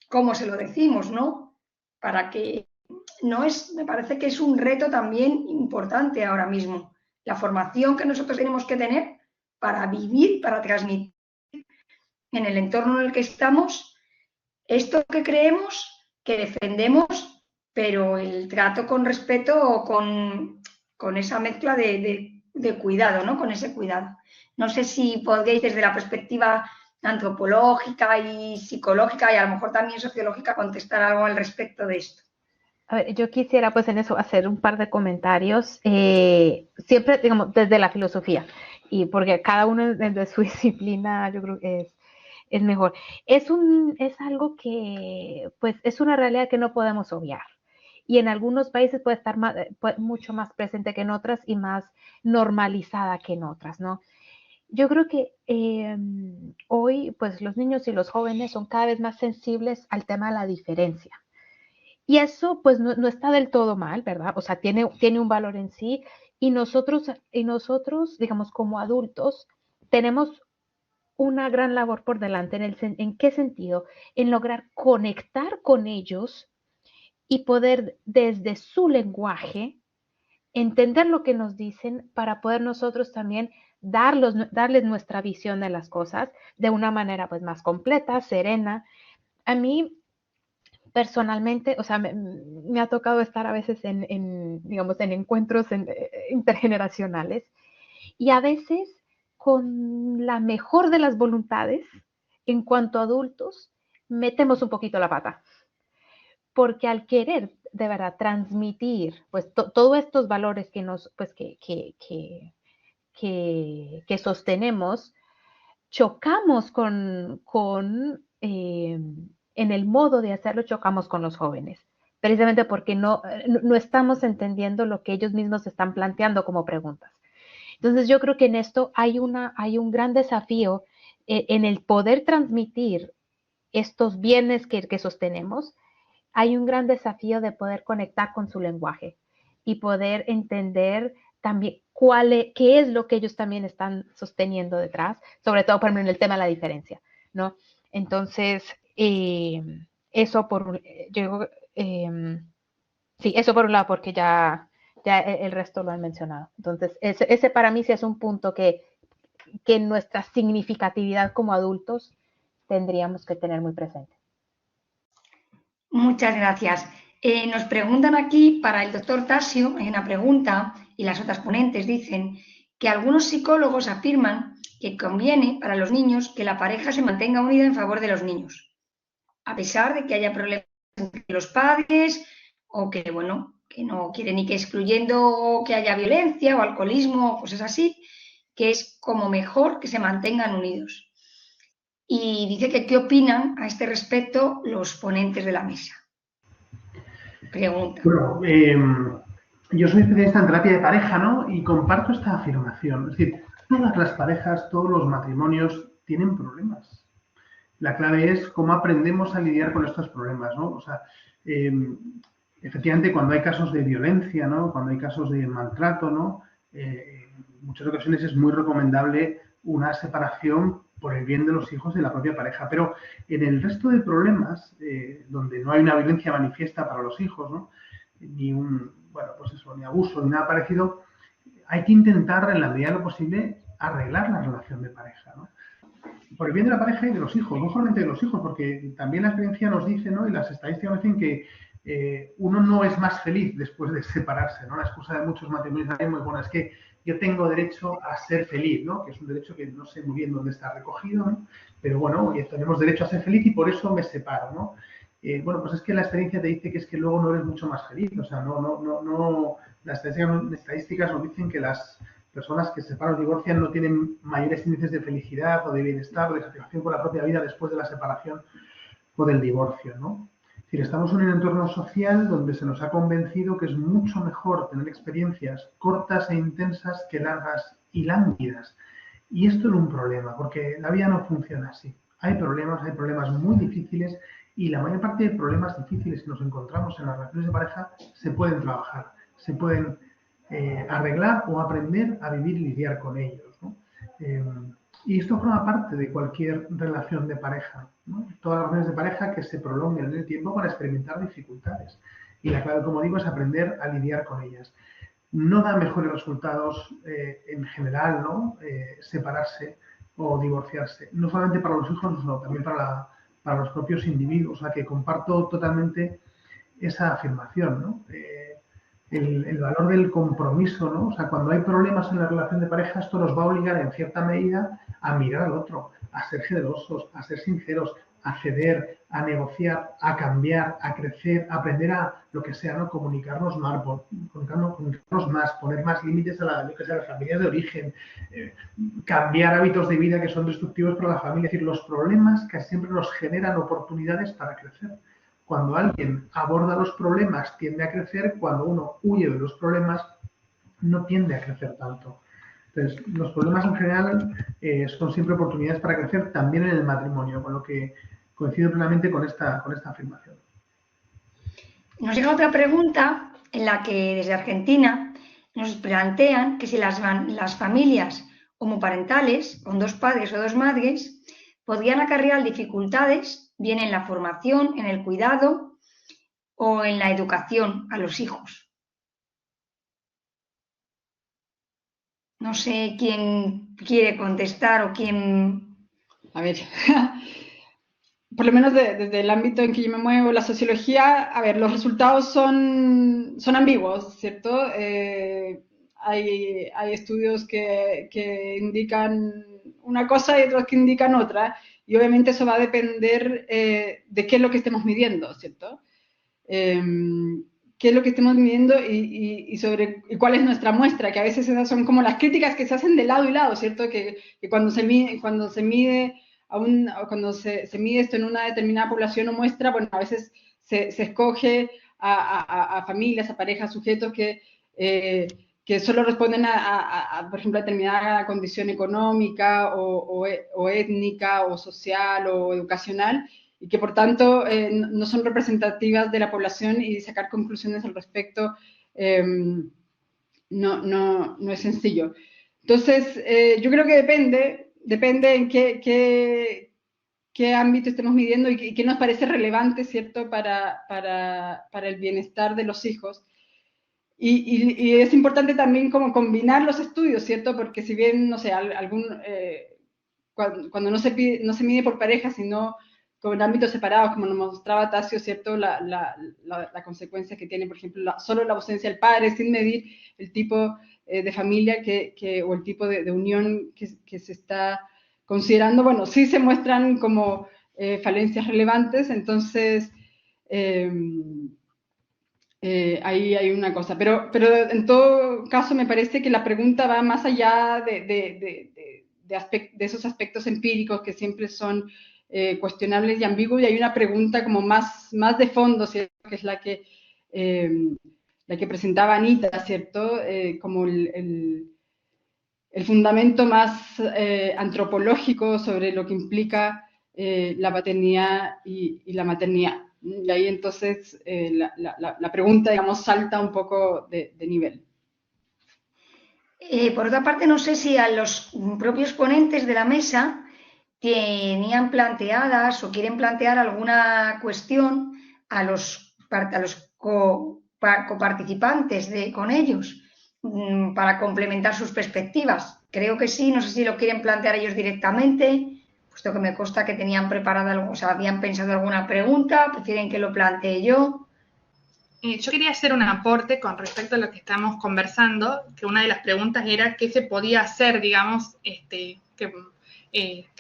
¿Cómo se lo decimos, no? Para que no es... Me parece que es un reto también importante ahora mismo. La formación que nosotros tenemos que tener para vivir, para transmitir en el entorno en el que estamos esto que creemos, que defendemos, pero el trato con respeto o con esa mezcla de cuidado, ¿no? Con ese cuidado. No sé si podéis desde la perspectiva antropológica y psicológica y a lo mejor también sociológica contestar algo al respecto de esto. A ver, yo quisiera pues en eso hacer un par de comentarios, siempre digamos desde la filosofía, y porque cada uno desde su disciplina yo creo que es mejor. Es algo que pues es una realidad que no podemos obviar. Y en algunos países puede estar mucho más presente que en otras y más normalizada que en otras, ¿no? Yo creo que hoy, pues los niños y los jóvenes son cada vez más sensibles al tema de la diferencia. Y eso, pues, no está del todo mal, ¿verdad? O sea, tiene un valor en sí. Y nosotros, digamos, como adultos, tenemos una gran labor por delante. ¿En qué sentido? En lograr conectar con ellos y poder, desde su lenguaje, entender lo que nos dicen para poder nosotros también darles nuestra visión de las cosas de una manera pues más completa, serena. A mí personalmente, o sea, me ha tocado estar a veces digamos, en encuentros intergeneracionales y a veces con la mejor de las voluntades, en cuanto a adultos, metemos un poquito la pata. Porque al querer de verdad transmitir pues todos estos valores que nos pues que sostenemos, chocamos en el modo de hacerlo, chocamos con los jóvenes, precisamente porque no estamos entendiendo lo que ellos mismos están planteando como preguntas. Entonces yo creo que en esto hay un gran desafío en el poder transmitir estos bienes que sostenemos. Hay un gran desafío de poder conectar con su lenguaje y poder entender también qué es lo que ellos también están sosteniendo detrás, sobre todo, por ejemplo, en el tema de la diferencia, ¿no? Entonces, eso eso por un lado, porque ya el resto lo han mencionado. Entonces, ese para mí sí es un punto que nuestra significatividad como adultos tendríamos que tener muy presente. Muchas gracias. Nos preguntan aquí para el doctor Tasio, hay una pregunta, y las otras ponentes dicen que algunos psicólogos afirman que conviene para los niños que la pareja se mantenga unida en favor de los niños, a pesar de que haya problemas entre los padres o que, bueno, que no quieren ni que excluyendo que haya violencia o alcoholismo, cosas así, que es como mejor que se mantengan unidos. Y dice que qué opinan a este respecto los ponentes de la mesa. Pregunta. Bueno, yo soy especialista en terapia de pareja, ¿no? Y comparto esta afirmación. Es decir, todas las parejas, todos los matrimonios tienen problemas. La clave es cómo aprendemos a lidiar con estos problemas, ¿no? O sea, efectivamente, cuando hay casos de violencia, ¿no? Cuando hay casos de maltrato, ¿no? En muchas ocasiones es muy recomendable una separación por el bien de los hijos y de la propia pareja. Pero en el resto de problemas, donde no hay una violencia manifiesta para los hijos, ¿no? Ni ni abuso, ni nada parecido, hay que intentar, en la medida de lo posible, arreglar la relación de pareja, ¿no? Por el bien de la pareja y de los hijos, no solamente de los hijos, porque también la experiencia nos dice, ¿no? Y las estadísticas nos dicen que uno no es más feliz después de separarse, ¿no? La excusa de muchos matrimonios es muy buena, es que yo tengo derecho a ser feliz, ¿no? Que es un derecho que no sé muy bien dónde está recogido, ¿no? Pero bueno, tenemos derecho a ser feliz y por eso me separo, ¿no? Bueno, pues es que la experiencia te dice que es que luego no eres mucho más feliz, o sea, las estadísticas nos dicen que las personas que se separan o divorcian no tienen mayores índices de felicidad o de bienestar, de satisfacción con la propia vida después de la separación o del divorcio, ¿no? Es decir, estamos en un entorno social donde se nos ha convencido que es mucho mejor tener experiencias cortas e intensas que largas y lánguidas. Y esto es un problema, porque la vida no funciona así. Hay problemas muy difíciles y la mayor parte de problemas difíciles que nos encontramos en las relaciones de pareja se pueden trabajar, se pueden arreglar o aprender a vivir y lidiar con ellos, ¿no? Y esto forma parte de cualquier relación de pareja, ¿no? Todas las relaciones de pareja que se prolonguen en el tiempo para experimentar dificultades. Y la clave, como digo, es aprender a lidiar con ellas. No da mejores resultados en general, ¿no? Separarse o divorciarse. No solamente para los hijos, sino también para los propios individuos. O sea, que comparto totalmente esa afirmación, ¿no? El valor del compromiso, ¿no? O sea, cuando hay problemas en la relación de pareja, esto nos va a obligar en cierta medida a mirar al otro, a ser generosos, a ser sinceros, a ceder, a negociar, a cambiar, a crecer, a aprender a lo que sea, ¿no? Comunicarnos más, poner más límites a las familias de origen, cambiar hábitos de vida que son destructivos para la familia. Es decir, los problemas que siempre nos generan oportunidades para crecer. Cuando alguien aborda los problemas, tiende a crecer. Cuando uno huye de los problemas, no tiende a crecer tanto. Entonces, los problemas en general son siempre oportunidades para crecer, también en el matrimonio, con lo que coincido plenamente con esta afirmación. Nos llega otra pregunta en la que desde Argentina nos plantean que si las familias homoparentales, con dos padres o dos madres, podrían acarrear dificultades bien en la formación, en el cuidado o en la educación a los hijos. No sé quién quiere contestar o quién... A ver, por lo menos desde el ámbito en que yo me muevo, la sociología, a ver, los resultados son ambiguos, ¿cierto? Hay estudios que indican una cosa y otros que indican otra, y obviamente eso va a depender de qué es lo que estemos midiendo, ¿cierto? Qué es lo que estemos midiendo y cuál es nuestra muestra, que a veces esas son como las críticas que se hacen de lado y lado, ¿cierto? Que cuando se mide cuando se mide esto en una determinada población o muestra, bueno, a veces se escoge a familias, a parejas, sujetos que solo responden por ejemplo, a determinada condición económica o étnica o social o educacional, y que por tanto no son representativas de la población, y sacar conclusiones al respecto no es sencillo. Entonces, yo creo que depende en qué ámbito estemos midiendo y qué nos parece relevante, ¿cierto?, para el bienestar de los hijos. Y es importante también como combinar los estudios, ¿cierto? Porque si bien, no sé, cuando no se mide por pareja, sino con ámbitos separados, como nos mostraba Tasio, ¿cierto? La consecuencia que tiene, por ejemplo, solo la ausencia del padre, sin medir el tipo de familia o el tipo de unión que se está considerando. Bueno, sí se muestran como falencias relevantes, entonces ahí hay una cosa. Pero en todo caso me parece que la pregunta va más allá de esos aspectos empíricos que siempre son cuestionables y ambiguos, y hay una pregunta como más de fondo, ¿cierto? Que es la que presentaba Anita, ¿cierto? Como el fundamento más antropológico sobre lo que implica la paternidad y la maternidad. Y ahí entonces la pregunta, digamos, salta un poco de nivel. Por otra parte, no sé si a los propios ponentes de la mesa tenían planteadas o quieren plantear alguna cuestión a los coparticipantes con ellos para complementar sus perspectivas. Creo que sí, no sé si lo quieren plantear ellos directamente, puesto que me consta que tenían preparada algo, o sea, habían pensado alguna pregunta, prefieren que lo plantee yo. Yo quería hacer un aporte con respecto a lo que estamos conversando, que una de las preguntas era qué se podía hacer, digamos, qué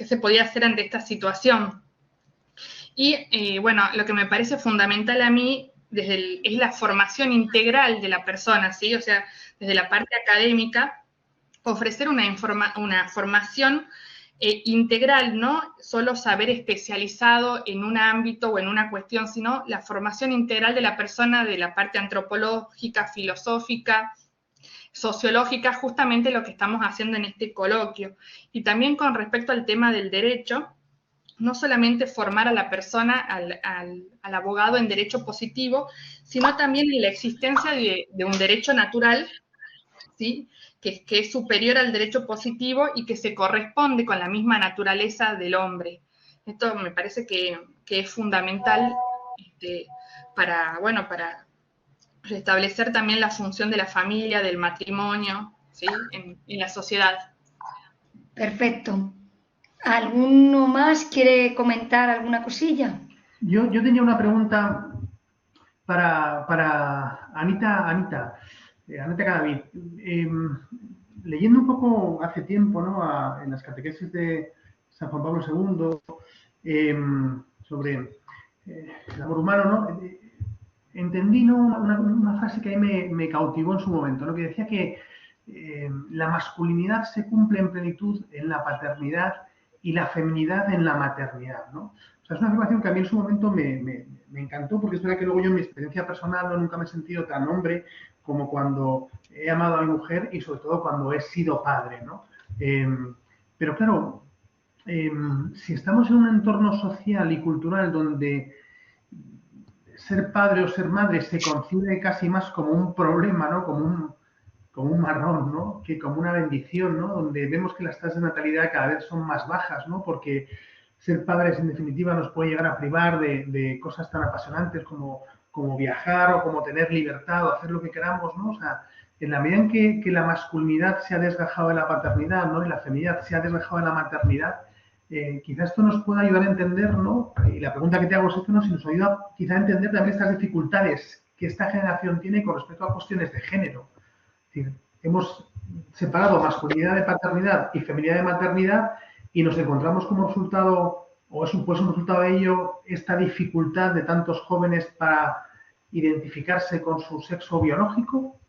se podía hacer ante esta situación. Y bueno, lo que me parece fundamental a mí es la formación integral de la persona, ¿sí? O sea, desde la parte académica, ofrecer una formación integral, no solo saber especializado en un ámbito o en una cuestión, sino la formación integral de la persona, de la parte antropológica, filosófica, sociológica, justamente lo que estamos haciendo en este coloquio. Y también con respecto al tema del derecho, no solamente formar a la persona, al abogado en derecho positivo, sino también en la existencia de un derecho natural, ¿sí? Que es superior al derecho positivo y que se corresponde con la misma naturaleza del hombre. Esto me parece que es fundamental para restablecer también la función de la familia, del matrimonio, ¿sí? en la sociedad. Perfecto. ¿Alguno más quiere comentar alguna cosilla? Yo tenía una pregunta para Anita Cadavid. Leyendo un poco hace tiempo, ¿no? En las catequesis de San Juan Pablo II sobre el amor humano, ¿no? Entendí, ¿no? una frase que a mí me cautivó en su momento, ¿no? Que decía que la masculinidad se cumple en plenitud en la paternidad y la feminidad en la maternidad, ¿no? O sea, es una afirmación que a mí en su momento me encantó, porque es verdad que luego yo en mi experiencia personal nunca me he sentido tan hombre como cuando he amado a mi mujer y sobre todo cuando he sido padre, ¿no? Pero claro, si estamos en un entorno social y cultural donde ser padre o ser madre se concibe casi más como un problema, ¿no? Como un marrón, ¿no? Que como una bendición, ¿no? Donde vemos que las tasas de natalidad cada vez son más bajas, ¿no? Porque ser padres, en definitiva, nos puede llegar a privar de cosas tan apasionantes como viajar o como tener libertad o hacer lo que queramos, ¿no? O sea, en la medida en que la masculinidad se ha desgajado de la paternidad, ¿no? Y la feminidad se ha desgajado de la maternidad, quizás esto nos pueda ayudar a entender, ¿no? Y la pregunta que te hago es esto, ¿no? Si nos ayuda quizá a entender también estas dificultades que esta generación tiene con respecto a cuestiones de género. Es decir, hemos separado masculinidad de paternidad y feminidad de maternidad y nos encontramos como resultado, o es un resultado de ello, esta dificultad de tantos jóvenes para identificarse con su sexo biológico.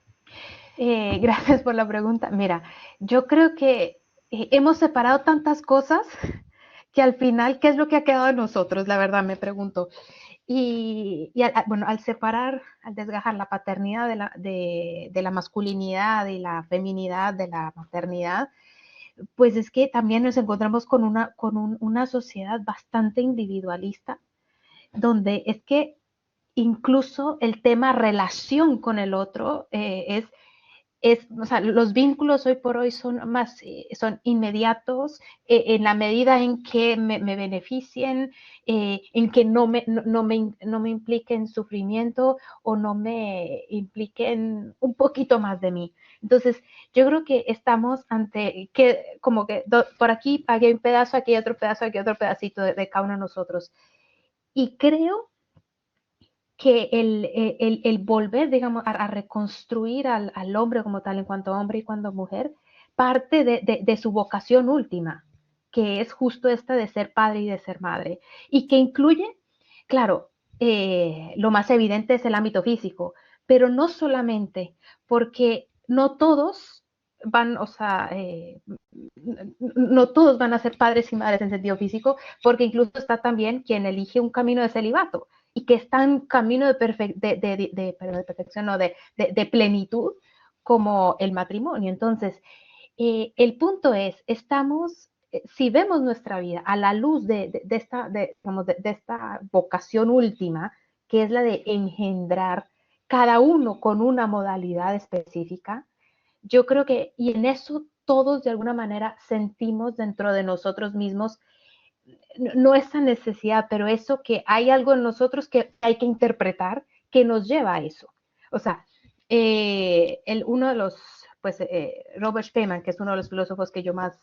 Gracias por la pregunta. Mira, yo creo que hemos separado tantas cosas que al final, ¿qué es lo que ha quedado de nosotros? La verdad, me pregunto. Bueno, al separar, al desgajar la paternidad de la masculinidad y la feminidad de la maternidad, pues es que también nos encontramos con una sociedad bastante individualista, donde es que incluso el tema relación con el otro o sea, los vínculos hoy por hoy son son inmediatos, en la medida en que me beneficien, en que no me impliquen sufrimiento o no me impliquen un poquito más de mí. Entonces, yo creo que estamos ante como que por aquí pagué un pedazo, aquí otro pedazo, aquí otro pedacito de cada uno de nosotros. Y creo que el volver, digamos, a reconstruir al hombre como tal, en cuanto hombre y cuanto mujer, parte de su vocación última, que es justo esta de ser padre y de ser madre, y que incluye, claro, lo más evidente es el ámbito físico, pero no solamente, porque no todos van, o sea, no todos van a ser padres y madres en sentido físico, porque incluso está también quien elige un camino de celibato y que está en camino de perfección, no, de plenitud, como el matrimonio. Entonces, el punto es, si vemos nuestra vida a la luz de esta vocación última, que es la de engendrar cada uno con una modalidad específica, yo creo que, y en eso todos de alguna manera sentimos dentro de nosotros mismos, no esa necesidad, pero eso que hay algo en nosotros que hay que interpretar que nos lleva a eso. O sea, uno de los, Robert Spemann, que es uno de los filósofos que yo más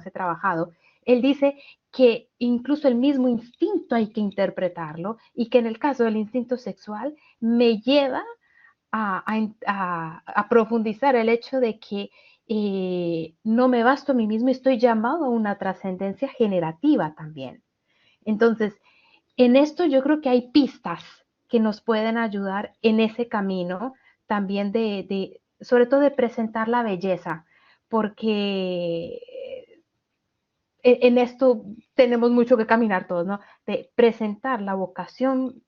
he trabajado, él dice que incluso el mismo instinto hay que interpretarlo y que en el caso del instinto sexual me lleva a profundizar el hecho de que no me basto a mí mismo y estoy llamado a una trascendencia generativa también. Entonces, en esto yo creo que hay pistas que nos pueden ayudar en ese camino también sobre todo de presentar la belleza, porque en esto tenemos mucho que caminar todos, ¿no? De presentar la vocación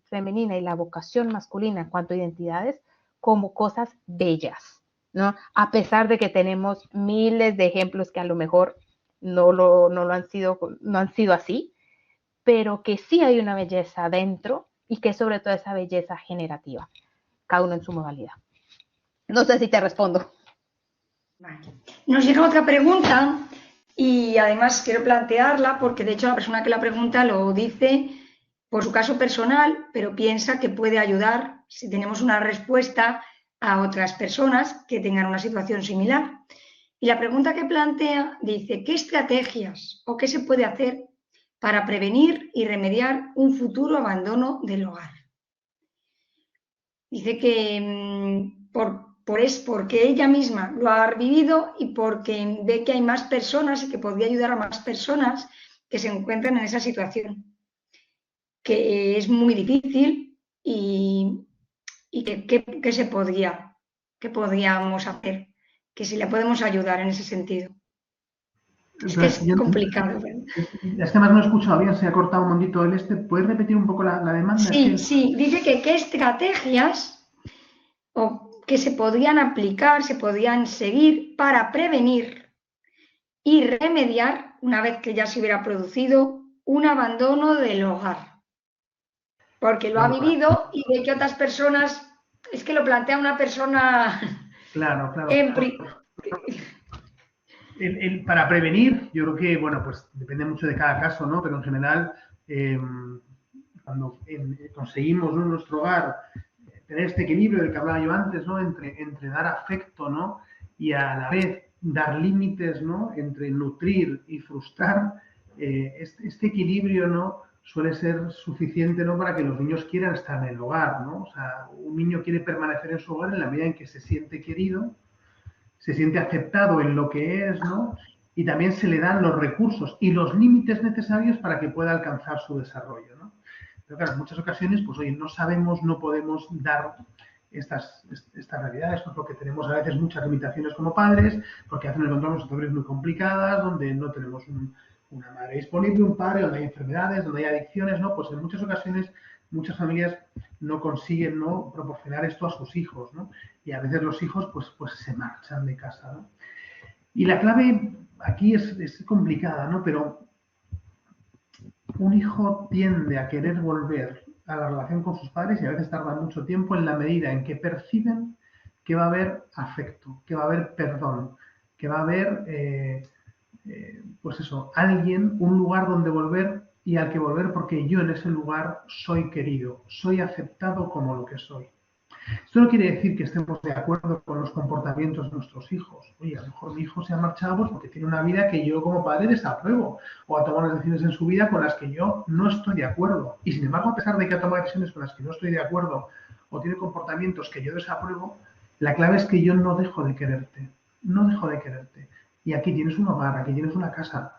femenina y la vocación masculina en cuanto a identidades como cosas bellas, ¿no? A pesar de que tenemos miles de ejemplos que a lo mejor no han sido así, pero que sí hay una belleza dentro y que sobre todo esa belleza generativa, cada uno en su modalidad. No sé si te respondo. Vale. Nos llega otra pregunta y además quiero plantearla porque de hecho la persona que la pregunta lo dice por su caso personal, pero piensa que puede ayudar si tenemos una respuesta a otras personas que tengan una situación similar. Y la pregunta que plantea dice, ¿qué estrategias o qué se puede hacer para prevenir y remediar un futuro abandono del hogar? Dice que porque ella misma lo ha vivido y porque ve que hay más personas y que podría ayudar a más personas que se encuentran en esa situación, que es muy difícil y ¿qué podríamos hacer? Que si le podemos ayudar en ese sentido. Es que es complicado. Es que además no he escuchado bien, se ha cortado un momentito el ¿Puedes repetir un poco la demanda? Sí, dice que qué estrategias o que se podrían aplicar, se podrían seguir para prevenir y remediar, una vez que ya se hubiera producido, un abandono del hogar. Porque lo ha vivido y ve que otras personas, es que lo plantea una persona... Claro. Para prevenir, yo creo que, bueno, pues depende mucho de cada caso, ¿no? Pero en general, cuando conseguimos, ¿no?, en nuestro hogar tener este equilibrio del que hablaba yo antes, ¿no? Entre dar afecto, ¿no?, y a la vez dar límites, ¿no?, entre nutrir y frustrar, este equilibrio, ¿no?, suele ser suficiente, ¿no?, para que los niños quieran estar en el hogar, ¿no? O sea, un niño quiere permanecer en su hogar en la medida en que se siente querido, se siente aceptado en lo que es, ¿no? Y también se le dan los recursos y los límites necesarios para que pueda alcanzar su desarrollo, ¿no? Pero claro, en muchas ocasiones, pues oye, no sabemos, no podemos dar estas realidades, pues porque tenemos a veces muchas limitaciones como padres, porque a veces nos encontramos situaciones muy complicadas, donde no tenemos una madre disponible, un padre, donde hay enfermedades, donde hay adicciones, ¿no? Pues en muchas ocasiones muchas familias no consiguen, ¿no?, proporcionar esto a sus hijos, ¿no? Y a veces los hijos pues se marchan de casa, ¿no? Y la clave aquí es complicada, ¿no? Pero un hijo tiende a querer volver a la relación con sus padres y a veces tarda mucho tiempo en la medida en que perciben que va a haber afecto, que va a haber perdón, que va a haber, pues eso, alguien, un lugar donde volver y al que volver porque yo en ese lugar soy querido, soy aceptado como lo que soy. Esto no quiere decir que estemos de acuerdo con los comportamientos de nuestros hijos. Oye, a lo mejor mi hijo se ha marchado pues porque tiene una vida que yo como padre desapruebo o ha tomado unas decisiones en su vida con las que yo no estoy de acuerdo. Y sin embargo, a pesar de que ha tomado decisiones con las que no estoy de acuerdo o tiene comportamientos que yo desapruebo, la clave es que yo no dejo de quererte. No dejo de quererte. Y aquí tienes un hogar, aquí tienes una casa.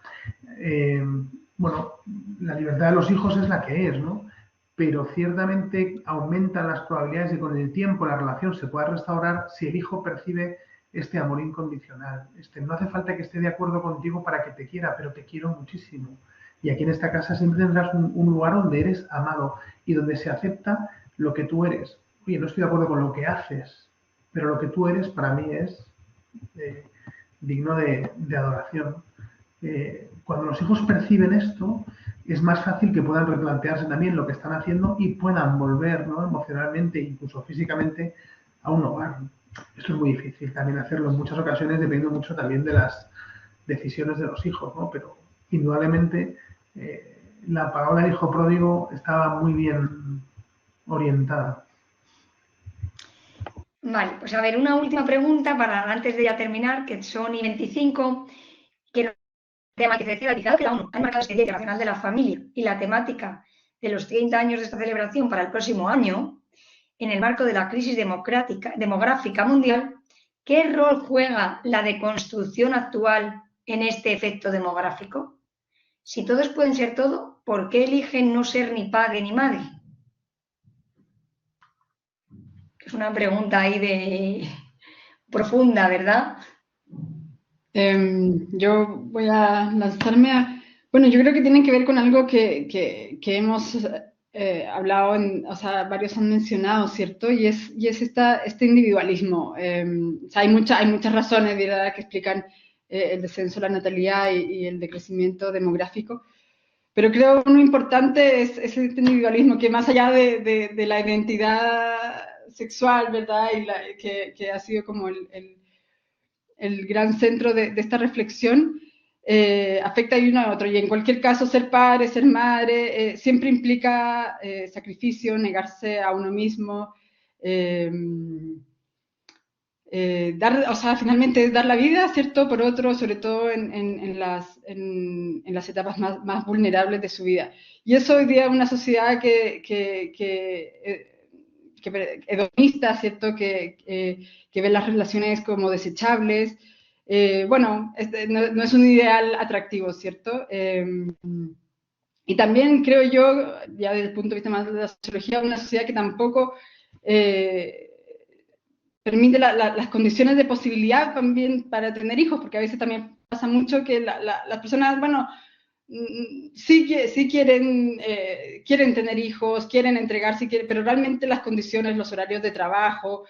Bueno, la libertad de los hijos es la que es, ¿no? Pero ciertamente aumentan las probabilidades de que con el tiempo la relación se pueda restaurar si el hijo percibe este amor incondicional. No hace falta que esté de acuerdo contigo para que te quiera, pero te quiero muchísimo. Y aquí en esta casa siempre tendrás un lugar donde eres amado y donde se acepta lo que tú eres. Oye, no estoy de acuerdo con lo que haces, pero lo que tú eres para mí es digno de adoración. Cuando los hijos perciben esto, es más fácil que puedan replantearse también lo que están haciendo y puedan volver, ¿no?, emocionalmente, incluso físicamente, a un hogar. Esto es muy difícil también hacerlo en muchas ocasiones, depende mucho también de las decisiones de los hijos, ¿no? Pero indudablemente la parábola del hijo pródigo estaba muy bien orientada. Vale, pues a ver, una última pregunta para antes de ya terminar, que son I25, que el tema que se decía, dado que la ONU ha marcado este Día Internacional de la Familia y la temática de los 30 años de esta celebración para el próximo año, en el marco de la crisis demográfica mundial, ¿qué rol juega la deconstrucción actual en este efecto demográfico? Si todos pueden ser todo, ¿por qué eligen no ser ni padre ni madre? Es una pregunta ahí profunda, ¿verdad? Yo voy a lanzarme a... Bueno, yo creo que tiene que ver con algo que hemos hablado, o sea, varios han mencionado, ¿cierto? Y es este individualismo. O sea, hay muchas razones, ¿verdad?, que explican el descenso de la natalidad y el decrecimiento demográfico. Pero creo que lo importante es este individualismo, que más allá de la identidad sexual, ¿verdad?, y que ha sido como el gran centro de esta reflexión, afecta de uno a otro. Y en cualquier caso, ser padre, ser madre, siempre implica sacrificio, negarse a uno mismo, o sea, finalmente dar la vida, ¿cierto?, por otro, sobre todo en las etapas más vulnerables de su vida. Y eso hoy día es una sociedad que hedonista, ¿cierto?, que ve las relaciones como desechables. Bueno, no es un ideal atractivo, ¿cierto? Y también creo yo, ya desde el punto de vista más de la sociología, una sociedad que tampoco permite las condiciones de posibilidad también para tener hijos, porque a veces también pasa mucho que las personas, bueno, sí quieren tener hijos, quieren entregarse, pero realmente las condiciones, los horarios de trabajo,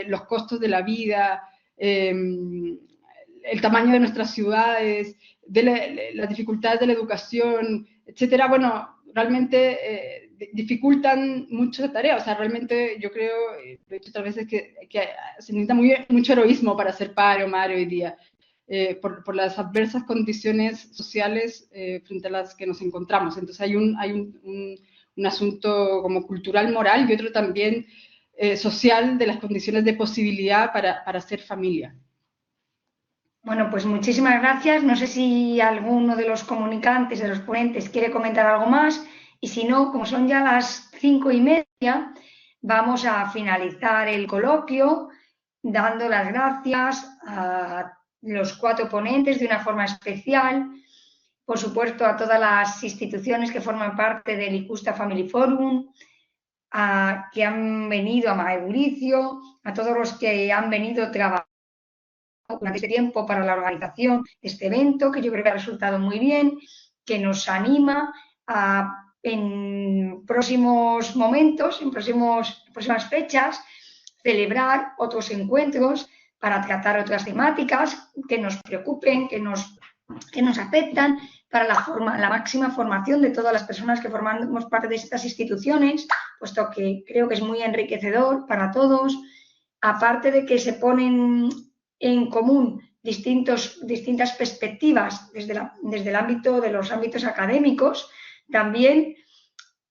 los costos de la vida, el tamaño de nuestras ciudades, las dificultades de la educación, etcétera, bueno, realmente dificultan mucho la tarea. O sea, realmente yo creo, he dicho otras veces, que se necesita mucho heroísmo para ser padre o madre hoy día. Por las adversas condiciones sociales frente a las que nos encontramos. Entonces hay un asunto como cultural, moral, y otro también social, de las condiciones de posibilidad para ser familia. Bueno, pues muchísimas gracias. No sé si alguno de los comunicantes, de los ponentes, quiere comentar algo más, y si no, como son ya las 5:30, vamos a finalizar el coloquio dando las gracias a los 4 ponentes de una forma especial, por supuesto a todas las instituciones que forman parte del Icusta Family Forum, que han venido, a Mauricio, a todos los que han venido trabajando durante este tiempo para la organización de este evento, que yo creo que ha resultado muy bien, que nos anima a, en próximos momentos, en próximas fechas, celebrar otros encuentros para tratar otras temáticas que nos preocupen, que nos afectan, para la máxima formación de todas las personas que formamos parte de estas instituciones, puesto que creo que es muy enriquecedor para todos, aparte de que se ponen en común distintas perspectivas desde el ámbito de los ámbitos académicos. También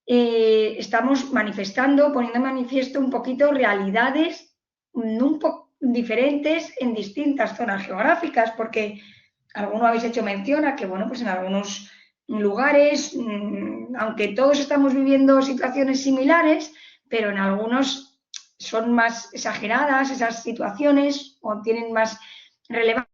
estamos poniendo en manifiesto un poquito realidades un poco diferentes en distintas zonas geográficas, porque alguno habéis hecho mención a que, bueno, pues en algunos lugares, aunque todos estamos viviendo situaciones similares, pero en algunos son más exageradas esas situaciones o tienen más relevancia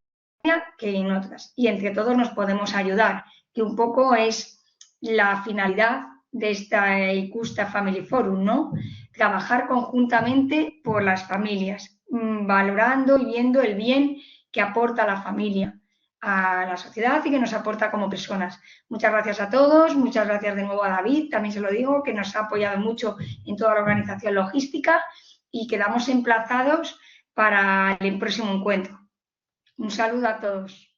que en otras. Y entre todos nos podemos ayudar, que un poco es la finalidad de esta Icusta Family Forum, ¿no? Trabajar conjuntamente por las familias, valorando y viendo el bien que aporta la familia a la sociedad y que nos aporta como personas. Muchas gracias a todos, muchas gracias de nuevo a David, también se lo digo, que nos ha apoyado mucho en toda la organización logística, y quedamos emplazados para el próximo encuentro. Un saludo a todos.